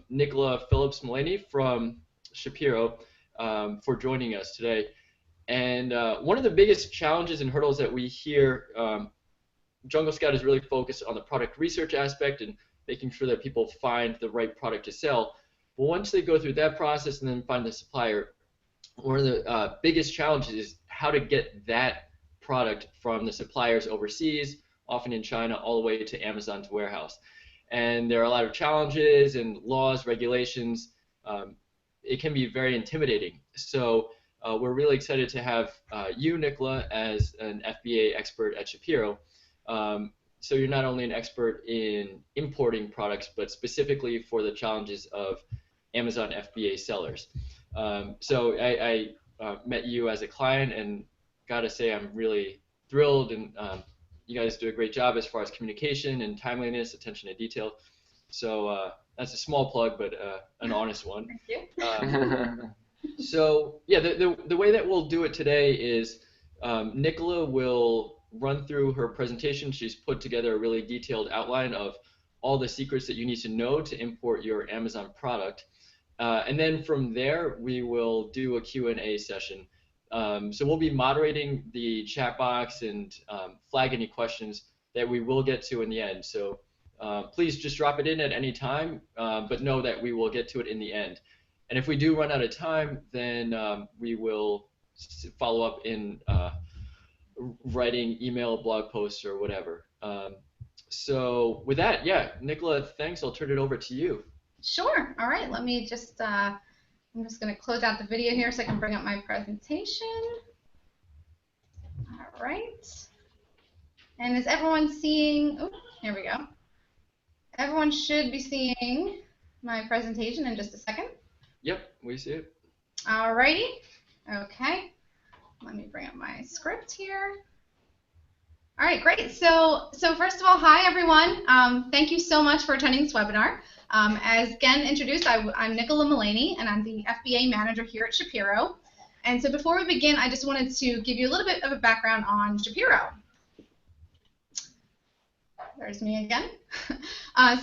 Nicola Phillips Mulaney from Shapiro for joining us today. And one of the biggest challenges and hurdles that we hear, Jungle Scout is really focused on the product research aspect and making sure that people find the right product to sell. But once they go through that process and then find the supplier, one of the biggest challenges is how to get that product from the suppliers overseas, often in China, all the way to Amazon's warehouse. And there are a lot of challenges and laws, regulations. It can be very intimidating. So we're really excited to have you, Nicola, as an FBA expert at Shapiro. So you're not only an expert in importing products, but specifically for the challenges of Amazon FBA sellers. So I met you as a client, and gotta say I'm really thrilled, and you guys do a great job as far as communication and timeliness, attention to detail. So that's a small plug, but an honest one. Thank you. So yeah, the way that we'll do it today is Nicola will run through her presentation. She's put together a really detailed outline of all the secrets that you need to know to import your Amazon product. And then from there, we will do a Q&A session. So we'll be moderating the chat box and flag any questions that we will get to in the end. So please just drop it in at any time, but know that we will get to it in the end. And if we do run out of time, then we will follow up in writing email, blog posts, or whatever. So with that, yeah, Nicola, thanks. I'll turn it over to you. Sure. All right. Let me just, I'm just going to close out the video here so I can bring up my presentation. All right. And is everyone seeing, oh, here we go. Everyone should be seeing my presentation in just a second. Yep, we see it. All righty. Okay. Let me bring up my script here. All right, great. So first of all, hi everyone. Thank you so much for attending this webinar. As Gen introduced, I'm Nicola Mulaney, and I'm the FBA manager here at Shapiro. And so before we begin, I just wanted to give you a little bit of a background on Shapiro. There's me again.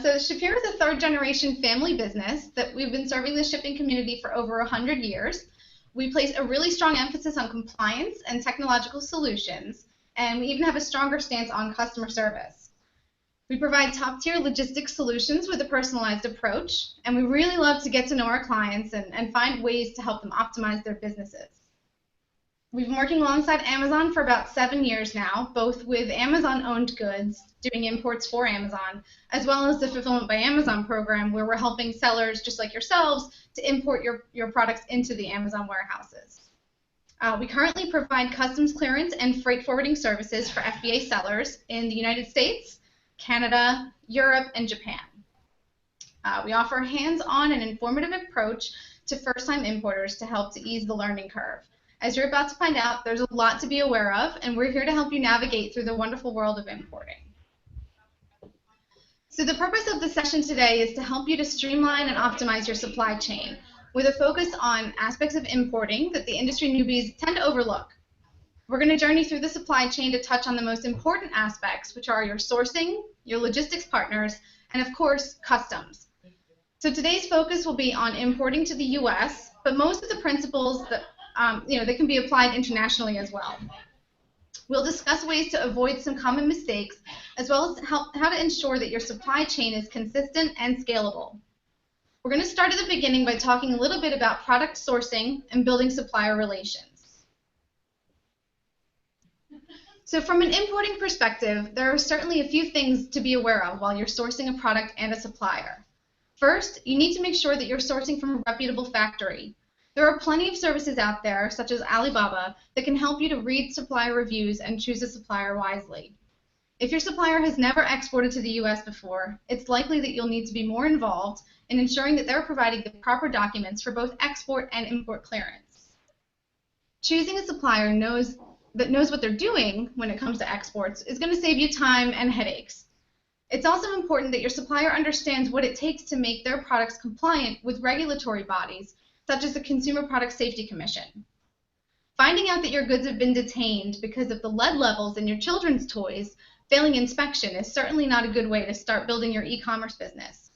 So Shapiro is a third-generation family business that we've been serving the shipping community for over 100 years. We place a really strong emphasis on compliance and technological solutions, and we even have a stronger stance on customer service. We provide top-tier logistics solutions with a personalized approach, and we really love to get to know our clients and find ways to help them optimize their businesses. We've been working alongside Amazon for about 7 years now, both with Amazon-owned goods, doing imports for Amazon, as well as the Fulfillment by Amazon program, where we're helping sellers just like yourselves to import your products into the Amazon warehouses. We currently provide customs clearance and freight forwarding services for FBA sellers in the United States, Canada, Europe, and Japan. We offer a hands-on and informative approach to first-time importers to help to ease the learning curve. As you're about to find out, there's a lot to be aware of, and we're here to help you navigate through the wonderful world of importing. So the purpose of the session today is to help you to streamline and optimize your supply chain with a focus on aspects of importing that the industry newbies tend to overlook. We're going to journey through the supply chain to touch on the most important aspects, which are your sourcing, your logistics partners, and of course, customs. So today's focus will be on importing to the U.S., but most of the principles that they can be applied internationally as well. We'll discuss ways to avoid some common mistakes, as well as how to ensure that your supply chain is consistent and scalable. We're going to start at the beginning by talking a little bit about product sourcing and building supplier relations. So from an importing perspective, there are certainly a few things to be aware of while you're sourcing a product and a supplier. First, you need to make sure that you're sourcing from a reputable factory. There are plenty of services out there, such as Alibaba, that can help you to read supplier reviews and choose a supplier wisely. If your supplier has never exported to the U.S. before, it's likely that you'll need to be more involved in ensuring that they're providing the proper documents for both export and import clearance. Choosing a supplier that knows what they're doing when it comes to exports is going to save you time and headaches. It's also important that your supplier understands what it takes to make their products compliant with regulatory bodies, such as the Consumer Product Safety Commission. Finding out that your goods have been detained because of the lead levels in your children's toys failing inspection is certainly not a good way to start building your e-commerce business.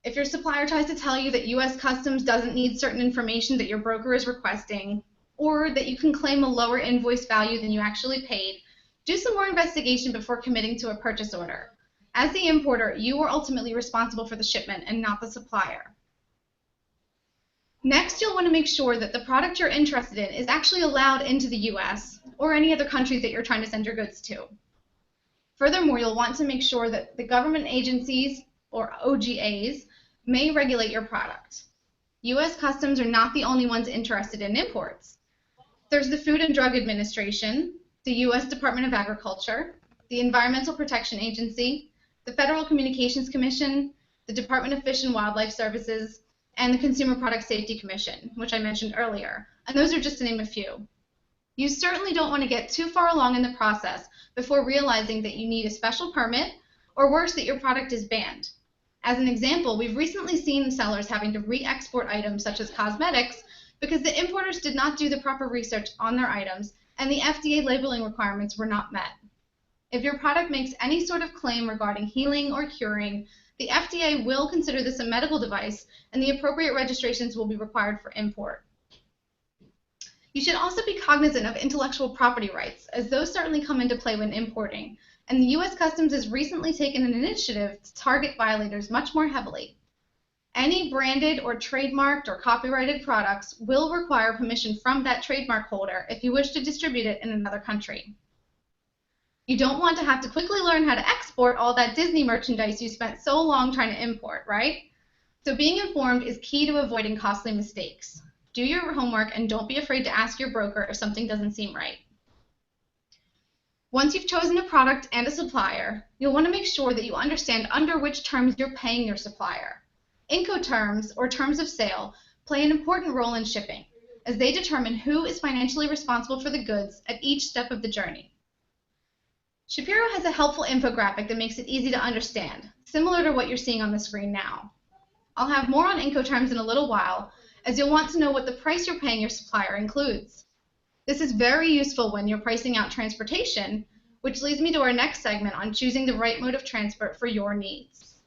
If your supplier tries to tell you that US Customs doesn't need certain information that your broker is requesting, or that you can claim a lower invoice value than you actually paid, do some more investigation before committing to a purchase order. As the importer, you are ultimately responsible for the shipment and not the supplier. Next, you'll want to make sure that the product you're interested in is actually allowed into the US or any other countries that you're trying to send your goods to. Furthermore, you'll want to make sure that the government agencies, or OGAs, may regulate your product. US Customs are not the only ones interested in imports. There's the Food and Drug Administration, the US Department of Agriculture, the Environmental Protection Agency, the Federal Communications Commission, the Department of Fish and Wildlife Services, and the Consumer Product Safety Commission, which I mentioned earlier. And those are just to name a few. You certainly don't want to get too far along in the process before realizing that you need a special permit, or worse, that your product is banned. As an example, we've recently seen sellers having to re-export items such as cosmetics because the importers did not do the proper research on their items and the FDA labeling requirements were not met. If your product makes any sort of claim regarding healing or curing, the FDA will consider this a medical device and the appropriate registrations will be required for import. You should also be cognizant of intellectual property rights, as those certainly come into play when importing, and the US Customs has recently taken an initiative to target violators much more heavily. Any branded or trademarked or copyrighted products will require permission from that trademark holder if you wish to distribute it in another country. You don't want to have to quickly learn how to export all that Disney merchandise you spent so long trying to import, right? So being informed is key to avoiding costly mistakes. Do your homework and don't be afraid to ask your broker if something doesn't seem right. Once you've chosen a product and a supplier, you'll want to make sure that you understand under which terms you're paying your supplier. Incoterms, or terms of sale, play an important role in shipping, as they determine who is financially responsible for the goods at each step of the journey. Shapiro has a helpful infographic that makes it easy to understand, similar to what you're seeing on the screen now. I'll have more on Incoterms in a little while, as you'll want to know what the price you're paying your supplier includes. This is very useful when you're pricing out transportation, which leads me to our next segment on choosing the right mode of transport for your needs.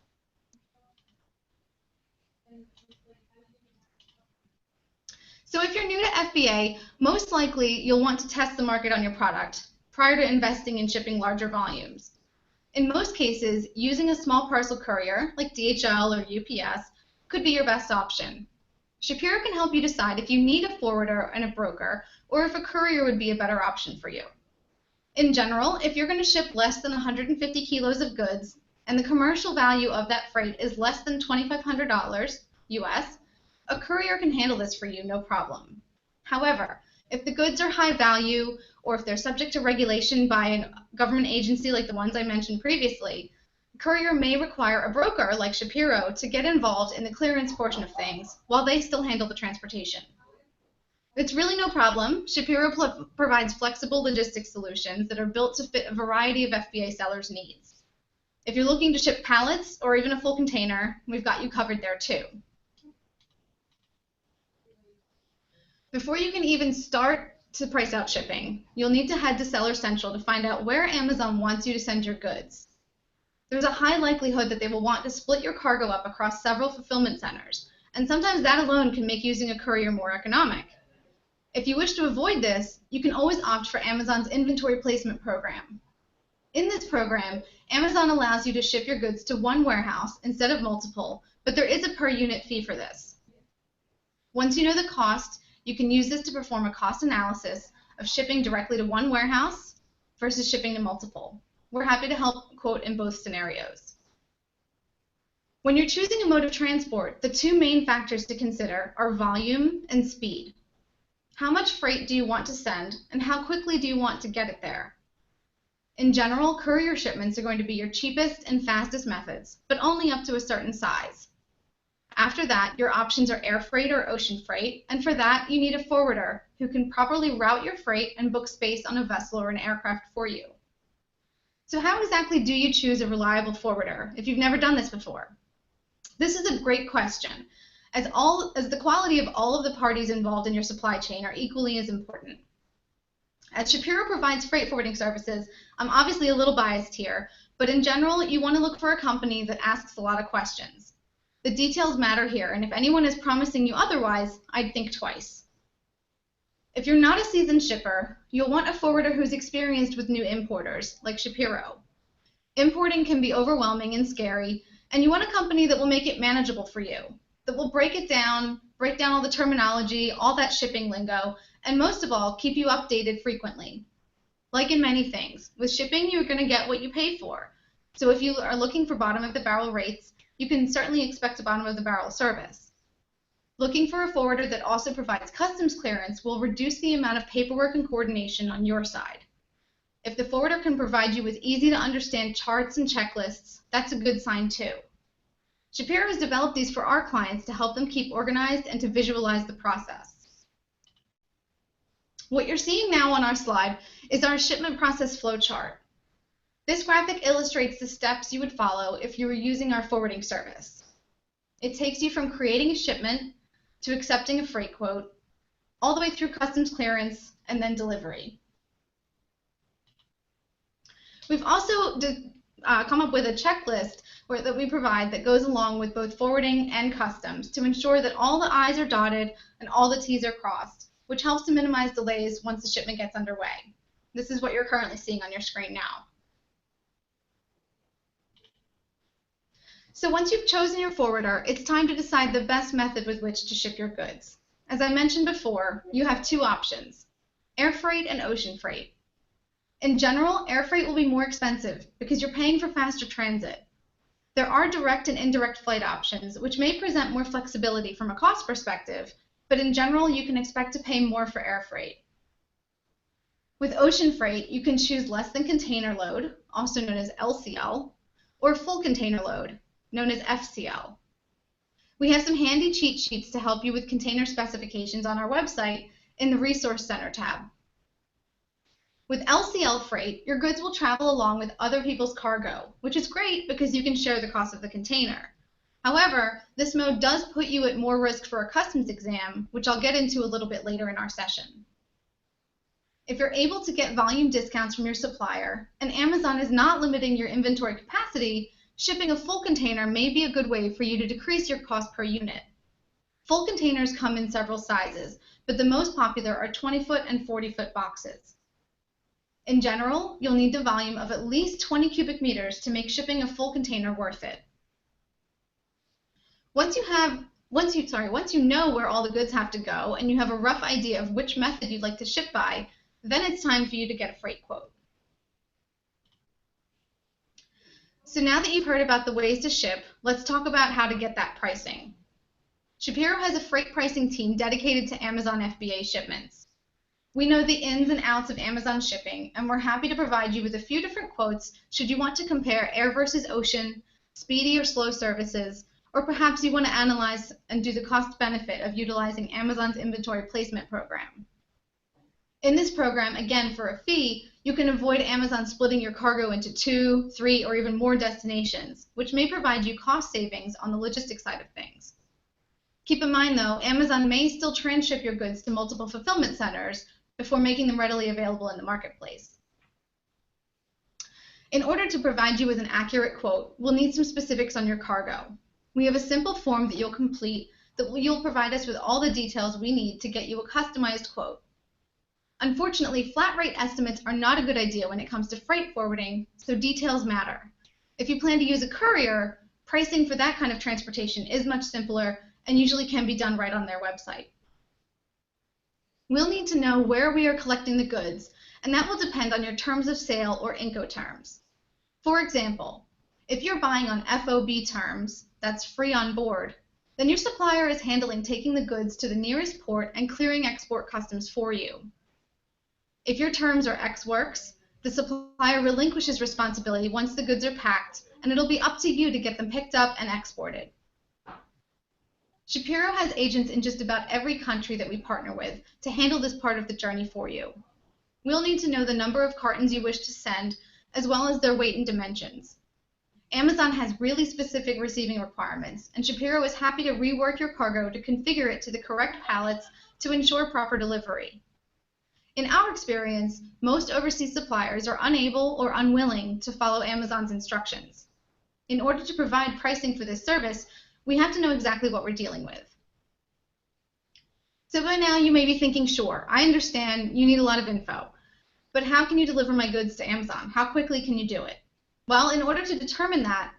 So if you're new to FBA, most likely you'll want to test the market on your product prior to investing in shipping larger volumes. In most cases, using a small parcel courier like DHL or UPS could be your best option. Shapiro can help you decide if you need a forwarder and a broker, or if a courier would be a better option for you. In general, if you're going to ship less than 150 kilos of goods, and the commercial value of that freight is less than $2,500 US, a courier can handle this for you, no problem. However, if the goods are high value, or if they're subject to regulation by a government agency like the ones I mentioned previously, a courier may require a broker like Shapiro to get involved in the clearance portion of things while they still handle the transportation. It's really no problem. Shapiro provides flexible logistics solutions that are built to fit a variety of FBA sellers' needs. If you're looking to ship pallets or even a full container, we've got you covered there too. Before you can even start to price out shipping, you'll need to head to Seller Central to find out where Amazon wants you to send your goods. There's a high likelihood that they will want to split your cargo up across several fulfillment centers, and sometimes that alone can make using a courier more economic. If you wish to avoid this, you can always opt for Amazon's inventory placement program. In this program, Amazon allows you to ship your goods to one warehouse instead of multiple, but there is a per unit fee for this. Once you know the cost, you can use this to perform a cost analysis of shipping directly to one warehouse versus shipping to multiple. We're happy to help quote in both scenarios. When you're choosing a mode of transport, the two main factors to consider are volume and speed. How much freight do you want to send, and how quickly do you want to get it there? In general, courier shipments are going to be your cheapest and fastest methods, but only up to a certain size. After that, your options are air freight or ocean freight, and for that, you need a forwarder who can properly route your freight and book space on a vessel or an aircraft for you. So how exactly do you choose a reliable forwarder if you've never done this before? This is a great question, as the quality of all of the parties involved in your supply chain are equally as important. As Shapiro provides freight forwarding services, I'm obviously a little biased here, but in general, you want to look for a company that asks a lot of questions. The details matter here, and if anyone is promising you otherwise, I'd think twice. If you're not a seasoned shipper, you'll want a forwarder who's experienced with new importers, like Shapiro. Importing can be overwhelming and scary, and you want a company that will make it manageable for you, that will break down all the terminology, all that shipping lingo, and most of all, keep you updated frequently. Like in many things, with shipping, you're going to get what you pay for. So if you are looking for bottom-of-the-barrel rates, you can certainly expect a bottom-of-the-barrel service. Looking for a forwarder that also provides customs clearance will reduce the amount of paperwork and coordination on your side. If the forwarder can provide you with easy-to-understand charts and checklists, that's a good sign too. Shapiro has developed these for our clients to help them keep organized and to visualize the process. What you're seeing now on our slide is our shipment process flow chart. This graphic illustrates the steps you would follow if you were using our forwarding service. It takes you from creating a shipment to accepting a freight quote, all the way through customs clearance and then delivery. We've also come up with a checklist that we provide that goes along with both forwarding and customs to ensure that all the I's are dotted and all the T's are crossed, which helps to minimize delays once the shipment gets underway. This is what you're currently seeing on your screen now. So once you've chosen your forwarder, it's time to decide the best method with which to ship your goods. As I mentioned before, you have two options, air freight and ocean freight. In general, air freight will be more expensive because you're paying for faster transit. There are direct and indirect flight options, which may present more flexibility from a cost perspective, but in general, you can expect to pay more for air freight. With ocean freight, you can choose less than container load, also known as LCL, or full container load, known as FCL. We have some handy cheat sheets to help you with container specifications on our website in the Resource Center tab. With LCL freight, your goods will travel along with other people's cargo, which is great because you can share the cost of the container. However, this mode does put you at more risk for a customs exam, which I'll get into a little bit later in our session. If you're able to get volume discounts from your supplier, and Amazon is not limiting your inventory capacity, shipping a full container may be a good way for you to decrease your cost per unit. Full containers come in several sizes, but the most popular are 20-foot and 40-foot boxes. In general, you'll need the volume of at least 20 cubic meters to make shipping a full container worth it. Once you know where all the goods have to go and you have a rough idea of which method you'd like to ship by, then it's time for you to get a freight quote. So now that you've heard about the ways to ship, let's talk about how to get that pricing. Shapiro has a freight pricing team dedicated to Amazon FBA shipments. We know the ins and outs of Amazon shipping, and we're happy to provide you with a few different quotes should you want to compare air versus ocean, speedy or slow services, or perhaps you want to analyze and do the cost benefit of utilizing Amazon's inventory placement program. In this program, again for a fee, you can avoid Amazon splitting your cargo into 2, 3, or even more destinations, which may provide you cost savings on the logistics side of things. Keep in mind though, Amazon may still transship your goods to multiple fulfillment centers before making them readily available in the marketplace. In order to provide you with an accurate quote, we'll need some specifics on your cargo. We have a simple form that you'll complete that you'll provide us with all the details we need to get you a customized quote. Unfortunately, flat rate estimates are not a good idea when it comes to freight forwarding, so details matter. If you plan to use a courier, pricing for that kind of transportation is much simpler and usually can be done right on their website. We'll need to know where we are collecting the goods, and that will depend on your terms of sale or Incoterms. For example, if you're buying on FOB terms, that's free on board, then your supplier is handling taking the goods to the nearest port and clearing export customs for you. If your terms are ex works, the supplier relinquishes responsibility once the goods are packed, and it'll be up to you to get them picked up and exported. Shapiro has agents in just about every country that we partner with to handle this part of the journey for you. We'll need to know the number of cartons you wish to send, as well as their weight and dimensions. Amazon has really specific receiving requirements, and Shapiro is happy to rework your cargo to configure it to the correct pallets to ensure proper delivery. In our experience, most overseas suppliers are unable or unwilling to follow Amazon's instructions. In order to provide pricing for this service, We have to know exactly what we're dealing with. So by now you may be thinking, sure, I understand you need a lot of info, but how can you deliver my goods to Amazon? How quickly can you do it? Well, in order to determine that,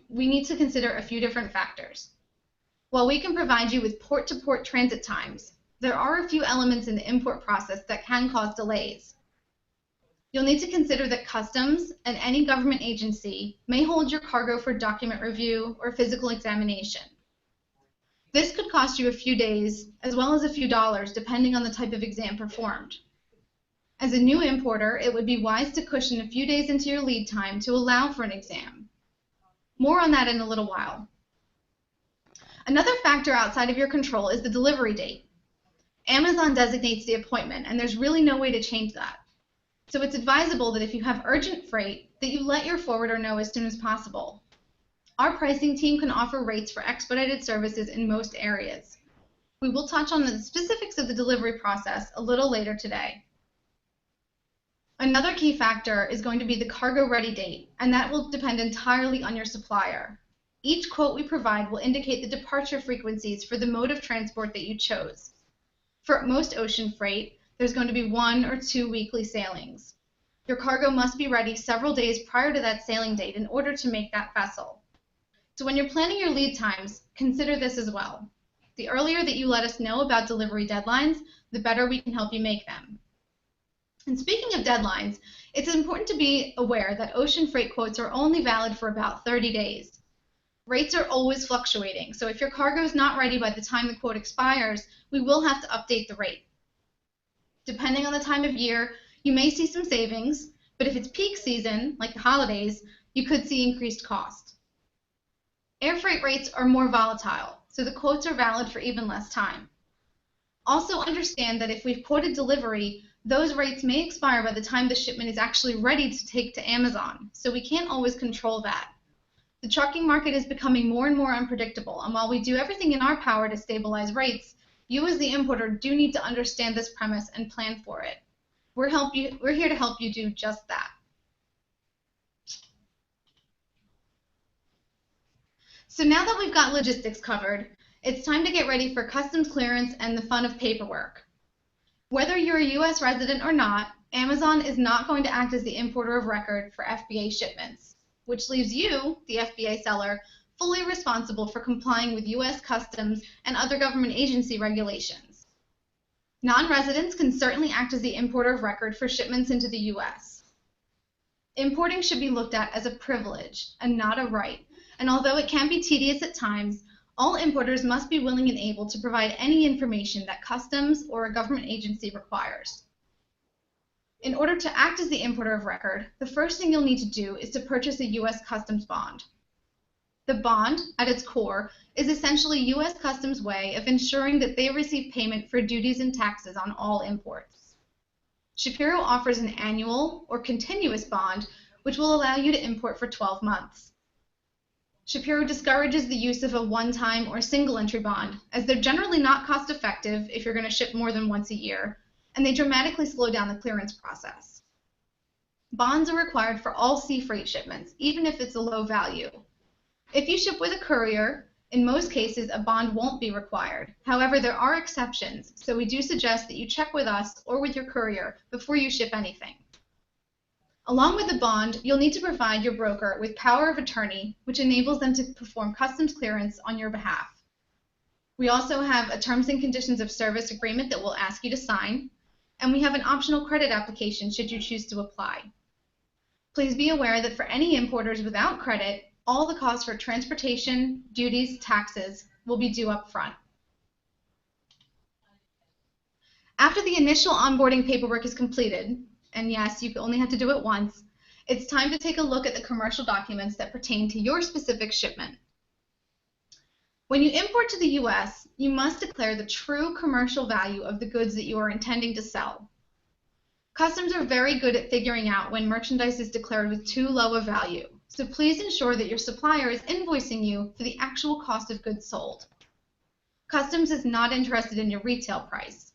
we need to consider a few different factors. While we can provide you with port-to-port transit times, there are a few elements in the import process that can cause delays. You'll need to consider that customs and any government agency may hold your cargo for document review or physical examination. This could cost you a few days as well as a few dollars depending on the type of exam performed. As a new importer, it would be wise to cushion a few days into your lead time to allow for an exam. More on that in a little while. Another factor outside of your control is the delivery date. Amazon designates the appointment, and there's really no way to change that. So it's advisable that if you have urgent freight, that you let your forwarder know as soon as possible. Our pricing team can offer rates for expedited services in most areas. We will touch on the specifics of the delivery process a little later today. Another key factor is going to be the cargo ready date, and that will depend entirely on your supplier. Each quote we provide will indicate the departure frequencies for the mode of transport that you chose. For most ocean freight, there's going to be 1 or 2 weekly sailings. Your cargo must be ready several days prior to that sailing date in order to make that vessel. So when you're planning your lead times, consider this as well. The earlier that you let us know about delivery deadlines, the better we can help you make them. And speaking of deadlines, it's important to be aware that ocean freight quotes are only valid for about 30 days. Rates are always fluctuating, so if your cargo is not ready by the time the quote expires, we will have to update the rate. Depending on the time of year, you may see some savings, but if it's peak season, like the holidays, you could see increased cost. Air freight rates are more volatile, so the quotes are valid for even less time. Also understand that if we've quoted delivery, those rates may expire by the time the shipment is actually ready to take to Amazon, so we can't always control that. The trucking market is becoming more and more unpredictable, and while we do everything in our power to stabilize rates, you as the importer do need to understand this premise and plan for it. We're here to help you do just that. So now that we've got logistics covered, it's time to get ready for customs clearance and the fun of paperwork. Whether you're a U.S. resident or not, Amazon is not going to act as the importer of record for FBA shipments, which leaves you, the FBA seller, fully responsible for complying with U.S. customs and other government agency regulations. Non-residents can certainly act as the importer of record for shipments into the U.S. Importing should be looked at as a privilege and not a right, and although it can be tedious at times, all importers must be willing and able to provide any information that customs or a government agency requires. In order to act as the importer of record, the first thing you'll need to do is to purchase a U.S. Customs bond. The bond, at its core, is essentially U.S. Customs' way of ensuring that they receive payment for duties and taxes on all imports. Shapiro offers an annual or continuous bond, which will allow you to import for 12 months. Shapiro discourages the use of a one-time or single-entry bond, as they're generally not cost-effective if you're going to ship more than once a year, and they dramatically slow down the clearance process. Bonds are required for all sea freight shipments, even if it's a low value. If you ship with a courier, in most cases a bond won't be required. However, there are exceptions, so we do suggest that you check with us or with your courier before you ship anything. Along with the bond, you'll need to provide your broker with power of attorney, which enables them to perform customs clearance on your behalf. We also have a terms and conditions of service agreement that we'll ask you to sign, and we have an optional credit application should you choose to apply. Please be aware that for any importers without credit, all the costs for transportation, duties, taxes will be due up front. After the initial onboarding paperwork is completed, and yes, you only have to do it once, it's time to take a look at the commercial documents that pertain to your specific shipment. When you import to the U.S., you must declare the true commercial value of the goods that you are intending to sell. Customs are very good at figuring out when merchandise is declared with too low a value, so please ensure that your supplier is invoicing you for the actual cost of goods sold. Customs is not interested in your retail price.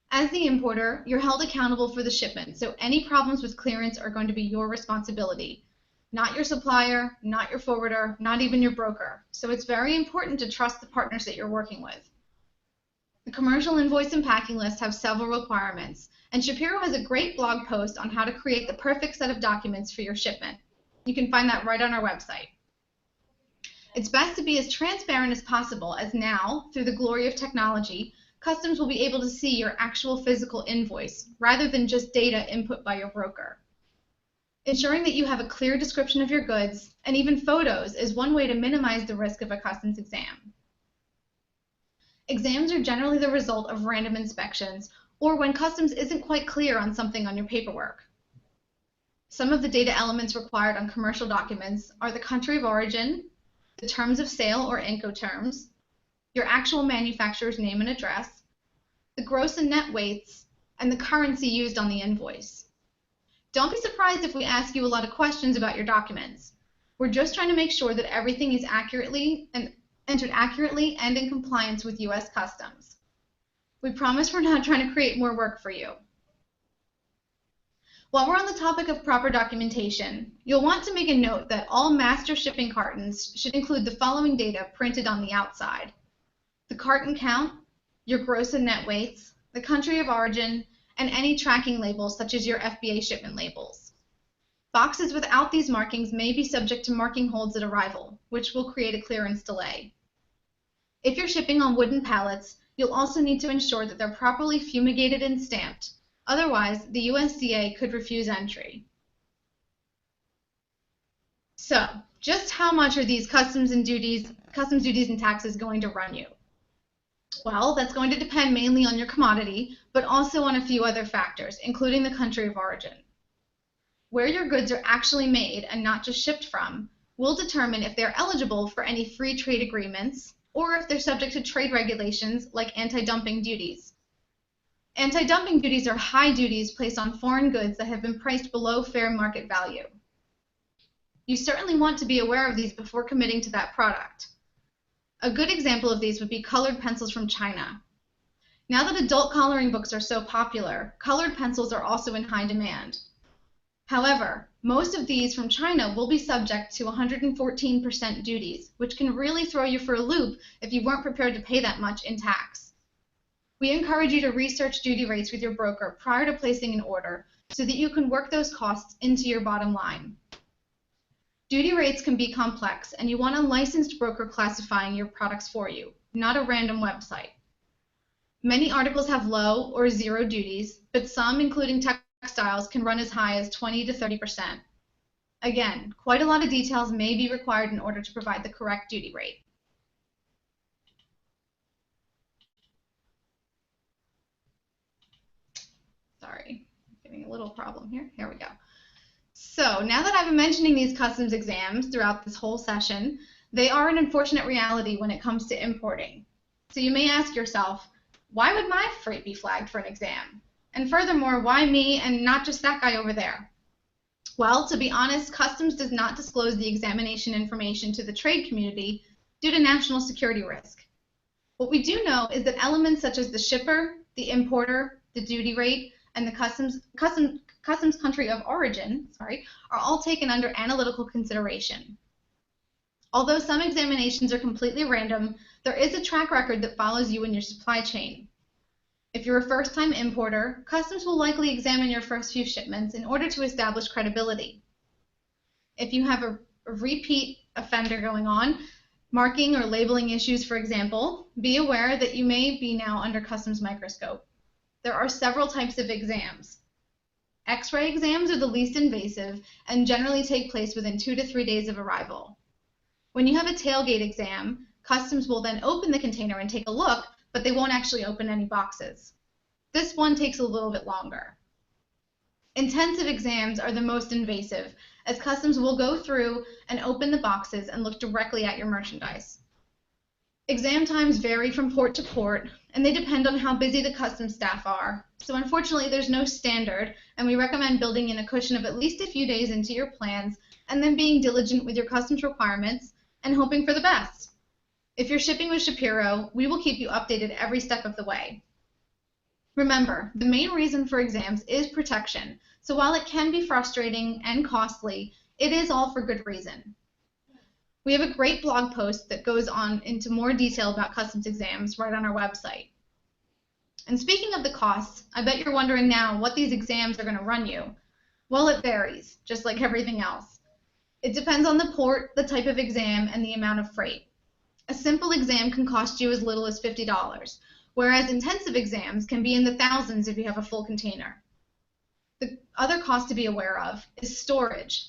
As the importer, you're held accountable for the shipment, so any problems with clearance are going to be your responsibility. not your supplier, not your forwarder, not even your broker. So it's very important to trust the partners that you're working with. The commercial invoice and packing list have several requirements, and Shapiro has a great blog post on how to create the perfect set of documents for your shipment. You can find that right on our website. It's best to be as transparent as possible, as now, through the glory of technology, customs will be able to see your actual physical invoice rather than just data input by your broker. Ensuring that you have a clear description of your goods and even photos is one way to minimize the risk of a customs exam. Exams are generally the result of random inspections or when customs isn't quite clear on something on your paperwork. Some of the data elements required on commercial documents are the country of origin, the terms of sale or Incoterms, your actual manufacturer's name and address, the gross and net weights, and the currency used on the invoice. Don't be surprised if we ask you a lot of questions about your documents. We're just trying to make sure that everything is entered accurately and in compliance with U.S. Customs. We promise we're not trying to create more work for you. While we're on the topic of proper documentation, you'll want to make a note that all master shipping cartons should include the following data printed on the outside: the carton count, your gross and net weights, the country of origin, and any tracking labels such as your FBA shipment labels. Boxes without these markings may be subject to marking holds at arrival, which will create a clearance delay. If you're shipping on wooden pallets, you'll also need to ensure that they're properly fumigated and stamped. Otherwise, the USDA could refuse entry. So, just how much are these customs duties and taxes going to run you? Well, that's going to depend mainly on your commodity, but also on a few other factors, including the country of origin. Where your goods are actually made and not just shipped from will determine if they're eligible for any free trade agreements or if they're subject to trade regulations like anti-dumping duties. Anti-dumping duties are high duties placed on foreign goods that have been priced below fair market value. You certainly want to be aware of these before committing to that product. A good example of these would be colored pencils from China. Now that adult coloring books are so popular, colored pencils are also in high demand. However, most of these from China will be subject to 114% duties, which can really throw you for a loop if you weren't prepared to pay that much in tax. We encourage you to research duty rates with your broker prior to placing an order so that you can work those costs into your bottom line. Duty rates can be complex, and you want a licensed broker classifying your products for you, not a random website. Many articles have low or zero duties, but some, including textiles, can run as high as 20 to 30%. Again, quite a lot of details may be required in order to provide the correct duty rate. Sorry, I'm getting a little problem here. Here we go. So now that I've been mentioning these customs exams throughout this whole session, they are an unfortunate reality when it comes to importing. So you may ask yourself, why would my freight be flagged for an exam? And furthermore, why me and not just that guy over there? Well, to be honest, customs does not disclose the examination information to the trade community due to national security risk. What we do know is that elements such as the shipper, the importer, the duty rate, and the customs country of origin, are all taken under analytical consideration. Although some examinations are completely random, there is a track record that follows you in your supply chain. If you're a first-time importer, customs will likely examine your first few shipments in order to establish credibility. If you have a repeat offender going on, marking or labeling issues, for example, be aware that you may be now under customs microscope. There are several types of exams. X-ray exams are the least invasive and generally take place within 2 to 3 days of arrival. When you have a tailgate exam, customs will then open the container and take a look, but they won't actually open any boxes. This one takes a little bit longer. Intensive exams are the most invasive, as customs will go through and open the boxes and look directly at your merchandise. Exam times vary from port to port, and they depend on how busy the customs staff are. So unfortunately, there's no standard, and we recommend building in a cushion of at least a few days into your plans, and then being diligent with your customs requirements and hoping for the best. If you're shipping with Shapiro, we will keep you updated every step of the way. Remember, the main reason for exams is protection, so while it can be frustrating and costly, It is all for good reason. We have a great blog post that goes on into more detail about customs exams right on our website. And speaking of the costs, I bet you're wondering now what these exams are going to run you. Well, it varies, just like everything else. It depends on the port, the type of exam, and the amount of freight. A simple exam can cost you as little as $50, whereas intensive exams can be in the thousands if you have a full container. The other cost to be aware of is storage.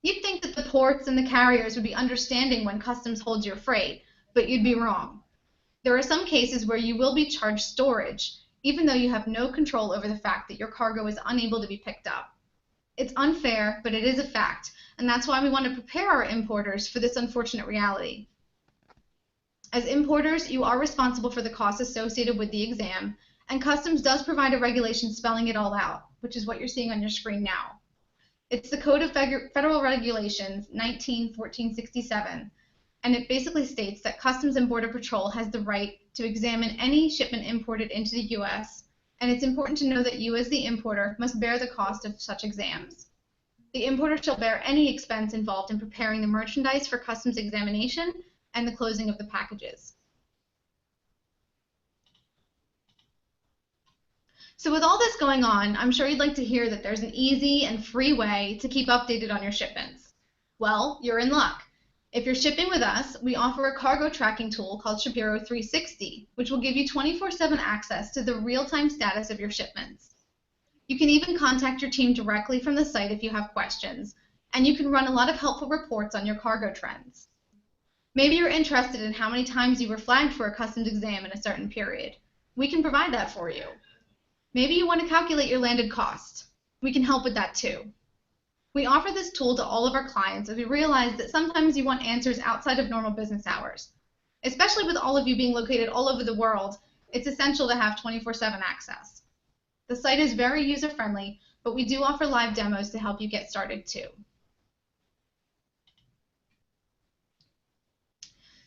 You'd think that the ports and the carriers would be understanding when customs holds your freight, but you'd be wrong. There are some cases where you will be charged storage, even though you have no control over the fact that your cargo is unable to be picked up. It's unfair, but it is a fact, and that's why we want to prepare our importers for this unfortunate reality. As importers, you are responsible for the costs associated with the exam, and Customs does provide a regulation spelling it all out, which is what you're seeing on your screen now. It's the Code of Federal Regulations 19-1467, and it basically states that Customs and Border Patrol has the right to examine any shipment imported into the U.S., and it's important to know that you as the importer must bear the cost of such exams. The importer shall bear any expense involved in preparing the merchandise for customs examination and the closing of the packages. So with all this going on, I'm sure you'd like to hear that there's an easy and free way to keep updated on your shipments. Well, you're in luck. If you're shipping with us, we offer a cargo tracking tool called Shapiro 360, which will give you 24/7 access to the real-time status of your shipments. You can even contact your team directly from the site if you have questions, and you can run a lot of helpful reports on your cargo trends. Maybe you're interested in how many times you were flagged for a customs exam in a certain period. We can provide that for you. Maybe you want to calculate your landed cost. We can help with that too. We offer this tool to all of our clients as we realize that sometimes you want answers outside of normal business hours. Especially with all of you being located all over the world, it's essential to have 24/7 access. The site is very user-friendly, but we do offer live demos to help you get started too.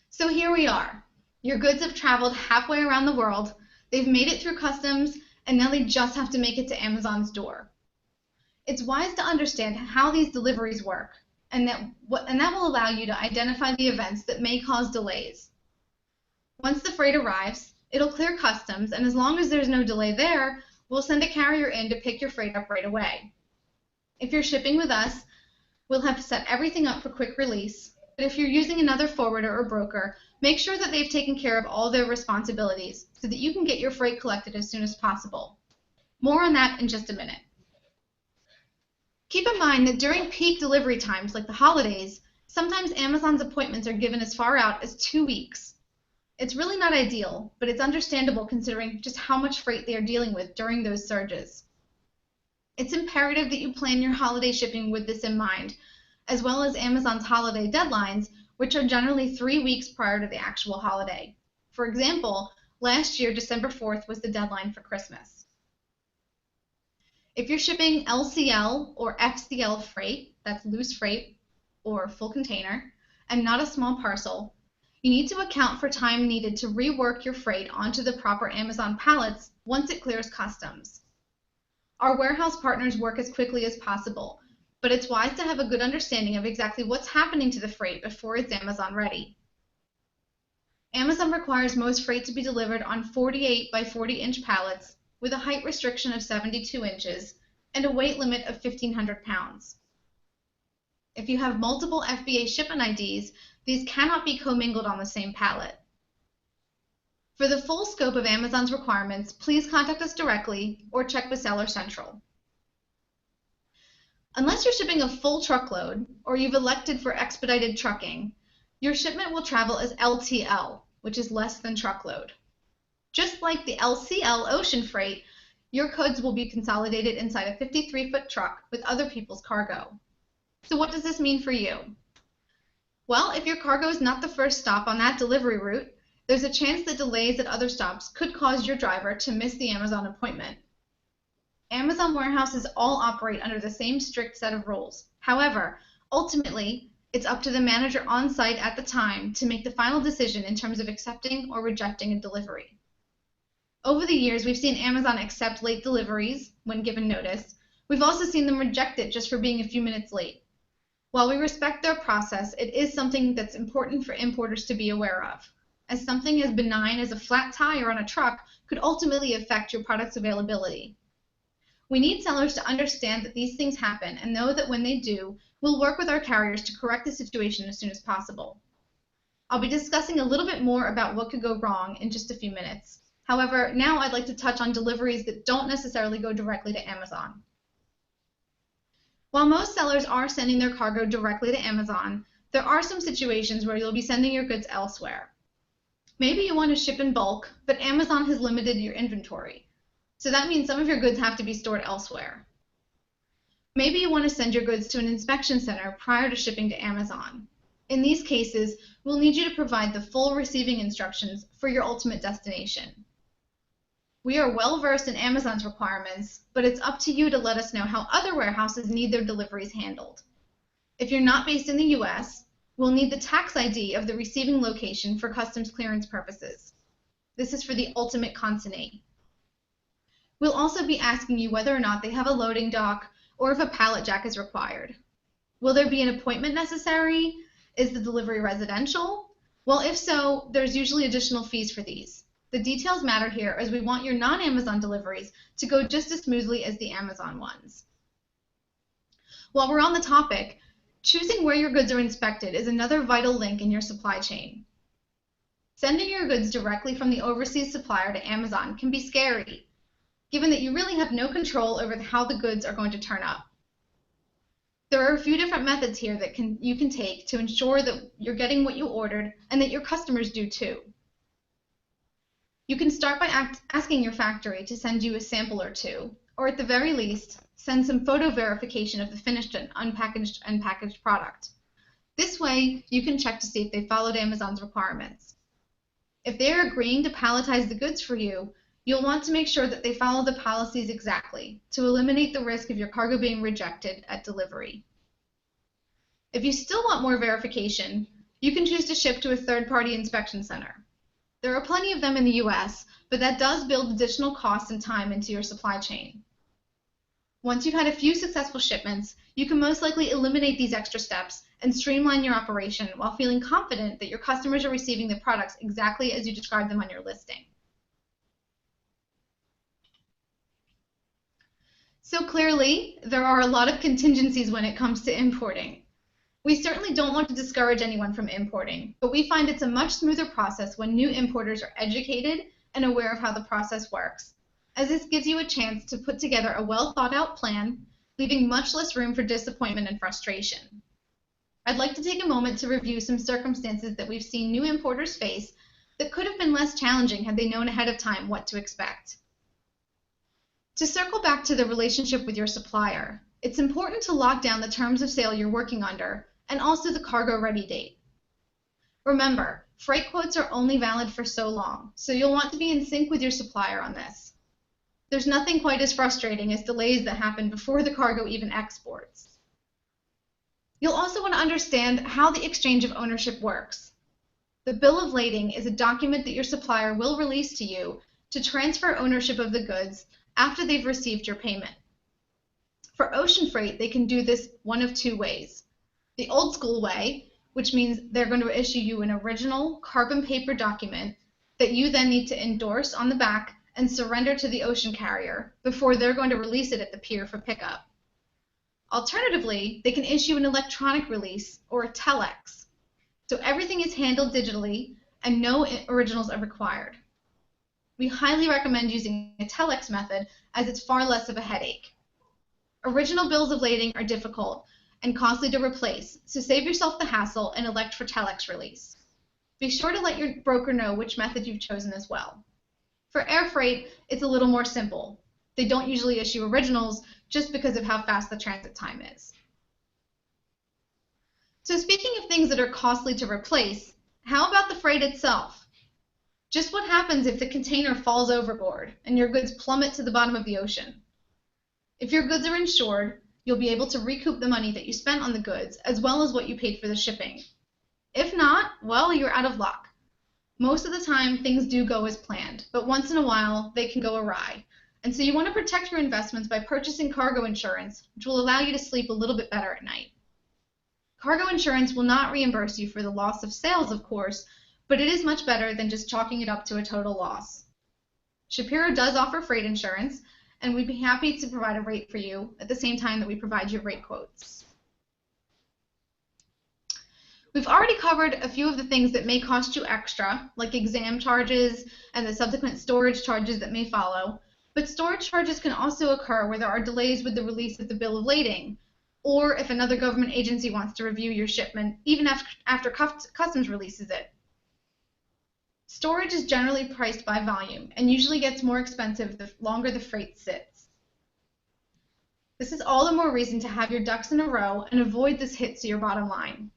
So here we are. Your goods have traveled halfway around the world, they've made it through customs, and now they just have to make it to Amazon's door. It's wise to understand how these deliveries work, and that will allow you to identify the events that may cause delays. Once the freight arrives, it'll clear customs, and as long as there's no delay there, we'll send a carrier in to pick your freight up right away. If you're shipping with us, we'll have set everything up for quick release, but if you're using another forwarder or broker, make sure that they've taken care of all their responsibilities so that you can get your freight collected as soon as possible. More on that in just a minute. Keep in mind that during peak delivery times like the holidays, sometimes Amazon's appointments are given as far out as 2 weeks. It's really not ideal, but it's understandable considering just how much freight they are dealing with during those surges. It's imperative that you plan your holiday shipping with this in mind, as well as Amazon's holiday deadlines, which are generally 3 weeks prior to the actual holiday. For example, last year, December 4th was the deadline for Christmas. If you're shipping LCL or FCL freight, that's loose freight or full container, and not a small parcel, you need to account for time needed to rework your freight onto the proper Amazon pallets once it clears customs. Our warehouse partners work as quickly as possible, but it's wise to have a good understanding of exactly what's happening to the freight before it's Amazon ready. Amazon requires most freight to be delivered on 48 by 40 inch pallets with a height restriction of 72 inches and a weight limit of 1,500 pounds. If you have multiple FBA shipment IDs, these cannot be commingled on the same pallet. For the full scope of Amazon's requirements, please contact us directly or check with Seller Central. Unless you're shipping a full truckload or you've elected for expedited trucking, your shipment will travel as LTL, which is less than truckload. Just like the LCL ocean freight, your goods will be consolidated inside a 53-foot truck with other people's cargo. So what does this mean for you? Well, if your cargo is not the first stop on that delivery route, there's a chance that delays at other stops could cause your driver to miss the Amazon appointment. Amazon warehouses all operate under the same strict set of rules. However, ultimately, it's up to the manager on site at the time to make the final decision in terms of accepting or rejecting a delivery. Over the years, we've seen Amazon accept late deliveries when given notice. We've also seen them reject it just for being a few minutes late. While we respect their process, it is something that's important for importers to be aware of, as something as benign as a flat tire on a truck could ultimately affect your product's availability. We need sellers to understand that these things happen and know that when they do, we'll work with our carriers to correct the situation as soon as possible. I'll be discussing a little bit more about what could go wrong in just a few minutes. However, now I'd like to touch on deliveries that don't necessarily go directly to Amazon. While most sellers are sending their cargo directly to Amazon, there are some situations where you'll be sending your goods elsewhere. Maybe you want to ship in bulk, but Amazon has limited your inventory. So that means some of your goods have to be stored elsewhere. Maybe you want to send your goods to an inspection center prior to shipping to Amazon. In these cases, we'll need you to provide the full receiving instructions for your ultimate destination. We are well versed in Amazon's requirements, but it's up to you to let us know how other warehouses need their deliveries handled. If you're not based in the US, we'll need the tax ID of the receiving location for customs clearance purposes. This is for the ultimate consignee. We'll also be asking you whether or not they have a loading dock or if a pallet jack is required. Will there be an appointment necessary? Is the delivery residential? Well, if so, there's usually additional fees for these. The details matter here as we want your non-Amazon deliveries to go just as smoothly as the Amazon ones. While we're on the topic, choosing where your goods are inspected is another vital link in your supply chain. Sending your goods directly from the overseas supplier to Amazon can be scary, given that you really have no control over how the goods are going to turn up. There are a few different methods here that you can take to ensure that you're getting what you ordered and that your customers do too. You can start by asking your factory to send you a sample or two, or at the very least, send some photo verification of the finished and unpackaged product. This way, you can check to see if they followed Amazon's requirements. If they're agreeing to palletize the goods for you, you'll want to make sure that they follow the policies exactly to eliminate the risk of your cargo being rejected at delivery. If you still want more verification, you can choose to ship to a third-party inspection center. There are plenty of them in the US, but that does build additional costs and time into your supply chain. Once you've had a few successful shipments, you can most likely eliminate these extra steps and streamline your operation while feeling confident that your customers are receiving the products exactly as you described them on your listing. So clearly, there are a lot of contingencies when it comes to importing. We certainly don't want to discourage anyone from importing, but we find it's a much smoother process when new importers are educated and aware of how the process works, as this gives you a chance to put together a well-thought-out plan, leaving much less room for disappointment and frustration. I'd like to take a moment to review some circumstances that we've seen new importers face that could have been less challenging had they known ahead of time what to expect. To circle back to the relationship with your supplier, it's important to lock down the terms of sale you're working under and also the cargo ready date. Remember, freight quotes are only valid for so long, so you'll want to be in sync with your supplier on this. There's nothing quite as frustrating as delays that happen before the cargo even exports. You'll also want to understand how the exchange of ownership works. The bill of lading is a document that your supplier will release to you to transfer ownership of the goods after they've received your payment. For ocean freight, they can do this one of two ways. The old school way, which means they're going to issue you an original carbon paper document that you then need to endorse on the back and surrender to the ocean carrier before they're going to release it at the pier for pickup. Alternatively, they can issue an electronic release or a telex. So everything is handled digitally and no originals are required. We highly recommend using a telex method as it's far less of a headache. Original bills of lading are difficult and costly to replace, so save yourself the hassle and elect for telex release. Be sure to let your broker know which method you've chosen as well. For air freight, it's a little more simple. They don't usually issue originals just because of how fast the transit time is. So speaking of things that are costly to replace, how about the freight itself? Just what happens if the container falls overboard and your goods plummet to the bottom of the ocean? If your goods are insured, you'll be able to recoup the money that you spent on the goods as well as what you paid for the shipping. If not, well, you're out of luck. Most of the time, things do go as planned, but once in a while, they can go awry. And so you want to protect your investments by purchasing cargo insurance, which will allow you to sleep a little bit better at night. Cargo insurance will not reimburse you for the loss of sales, of course, but it is much better than just chalking it up to a total loss. Shapiro does offer freight insurance, and we'd be happy to provide a rate for you at the same time that we provide you rate quotes. We've already covered a few of the things that may cost you extra, like exam charges and the subsequent storage charges that may follow, but storage charges can also occur where there are delays with the release of the bill of lading, or if another government agency wants to review your shipment, even after customs releases it. Storage is generally priced by volume and usually gets more expensive the longer the freight sits. This is all the more reason to have your ducks in a row and avoid this hit to your bottom line.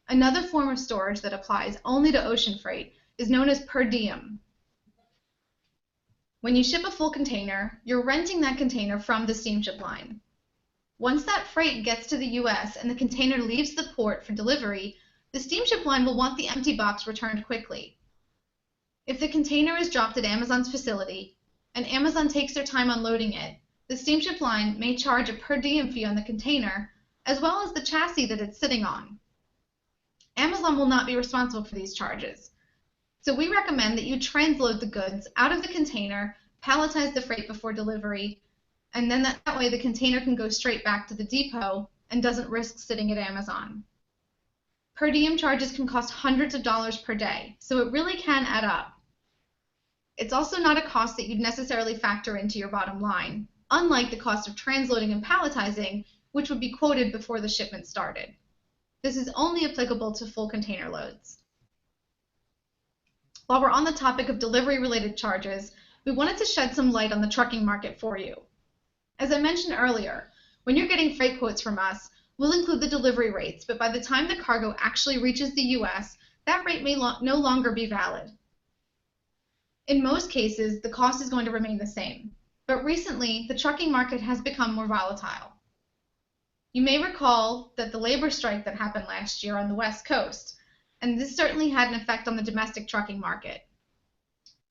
Another form of storage that applies only to ocean freight is known as per diem. When you ship a full container, you're renting that container from the steamship line. Once that freight gets to the US and the container leaves the port for delivery, the steamship line will want the empty box returned quickly. If the container is dropped at Amazon's facility and Amazon takes their time unloading it, the steamship line may charge a per diem fee on the container as well as the chassis that it's sitting on. Amazon will not be responsible for these charges. So we recommend that you transload the goods out of the container, palletize the freight before delivery, and then that way the container can go straight back to the depot and doesn't risk sitting at Amazon. Per diem charges can cost hundreds of dollars per day, so it really can add up. It's also not a cost that you'd necessarily factor into your bottom line, unlike the cost of transloading and palletizing, which would be quoted before the shipment started. This is only applicable to full container loads. While we're on the topic of delivery-related charges, we wanted to shed some light on the trucking market for you. As I mentioned earlier, when you're getting freight quotes from us, we'll include the delivery rates, but by the time the cargo actually reaches the US, that rate may no longer be valid. In most cases, the cost is going to remain the same, but recently, the trucking market has become more volatile. You may recall that the labor strike that happened last year on the West Coast, and this certainly had an effect on the domestic trucking market.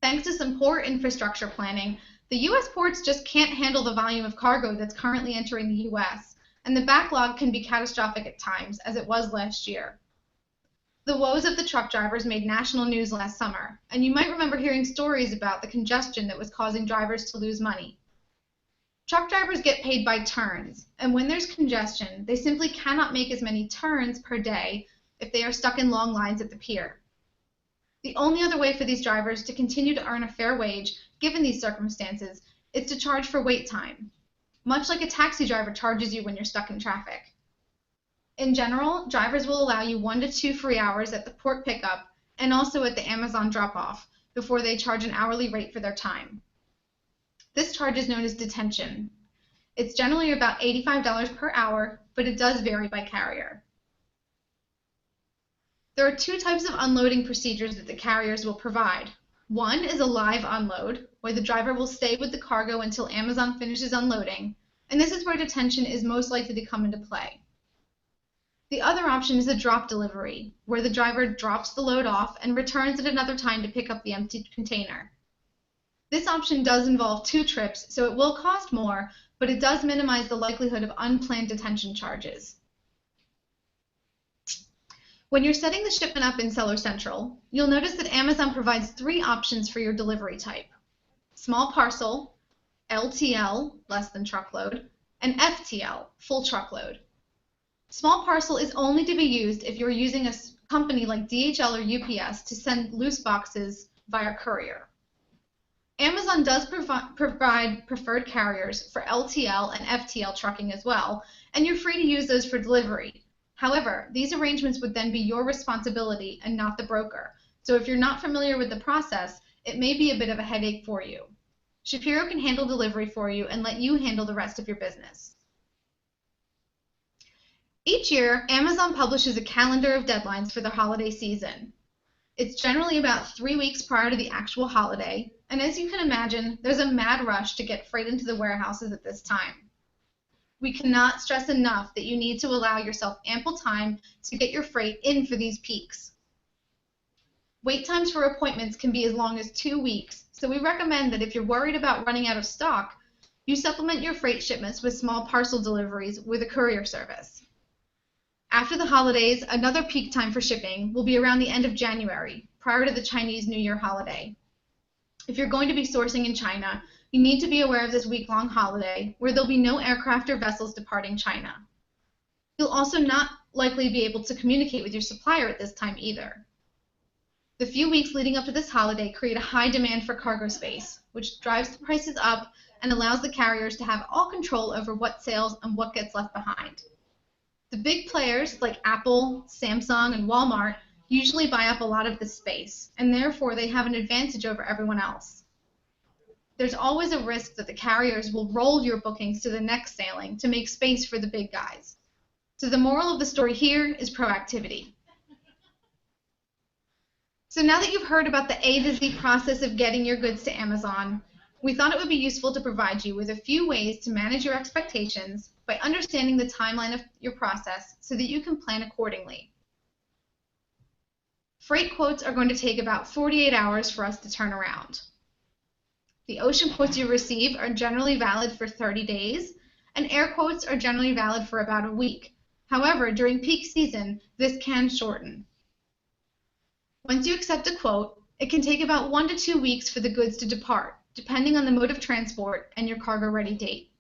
Thanks to some poor infrastructure planning, the US ports just can't handle the volume of cargo that's currently entering the US, and the backlog can be catastrophic at times, as it was last year. The woes of the truck drivers made national news last summer, and you might remember hearing stories about the congestion that was causing drivers to lose money. Truck drivers get paid by turns, and when there's congestion, they simply cannot make as many turns per day if they are stuck in long lines at the pier. The only other way for these drivers to continue to earn a fair wage, given these circumstances, is to charge for wait time, much like a taxi driver charges you when you're stuck in traffic. In general, drivers will allow you 1 to 2 free hours at the port pickup and also at the Amazon drop-off before they charge an hourly rate for their time. This charge is known as detention. It's generally about $85 per hour, but it does vary by carrier. There are 2 types of unloading procedures that the carriers will provide. One is a live unload, where the driver will stay with the cargo until Amazon finishes unloading, and this is where detention is most likely to come into play. The other option is a drop delivery, where the driver drops the load off and returns at another time to pick up the empty container. This option does involve 2 trips, so it will cost more, but it does minimize the likelihood of unplanned detention charges. When you're setting the shipment up in Seller Central, you'll notice that Amazon provides 3 options for your delivery type: small parcel, LTL, less than truckload, and FTL, full truckload. Small parcel is only to be used if you're using a company like DHL or UPS to send loose boxes via courier. Amazon does provide preferred carriers for LTL and FTL trucking as well, and you're free to use those for delivery. However, these arrangements would then be your responsibility and not the broker. So if you're not familiar with the process, it may be a bit of a headache for you. Shapiro can handle delivery for you and let you handle the rest of your business. Each year, Amazon publishes a calendar of deadlines for the holiday season. It's generally about 3 weeks prior to the actual holiday, and as you can imagine, there's a mad rush to get freight into the warehouses at this time. We cannot stress enough that you need to allow yourself ample time to get your freight in for these peaks. Wait times for appointments can be as long as 2 weeks, so we recommend that if you're worried about running out of stock, you supplement your freight shipments with small parcel deliveries with a courier service. After the holidays, another peak time for shipping will be around the end of January, prior to the Chinese New Year holiday. If you're going to be sourcing in China, you need to be aware of this week-long holiday where there'll be no aircraft or vessels departing China. You'll also not likely be able to communicate with your supplier at this time either. The few weeks leading up to this holiday create a high demand for cargo space, which drives the prices up and allows the carriers to have all control over what sails and what gets left behind. The big players like Apple, Samsung, and Walmart usually buy up a lot of this space, and therefore they have an advantage over everyone else. There's always a risk that the carriers will roll your bookings to the next sailing to make space for the big guys. So the moral of the story here is proactivity. So now that you've heard about the A to Z process of getting your goods to Amazon, we thought it would be useful to provide you with a few ways to manage your expectations by understanding the timeline of your process so that you can plan accordingly. Freight quotes are going to take about 48 hours for us to turn around. The ocean quotes you receive are generally valid for 30 days, and air quotes are generally valid for about a week. However, during peak season, this can shorten. Once you accept a quote, it can take about 1 to 2 weeks for the goods to depart, depending on the mode of transport and your cargo ready date.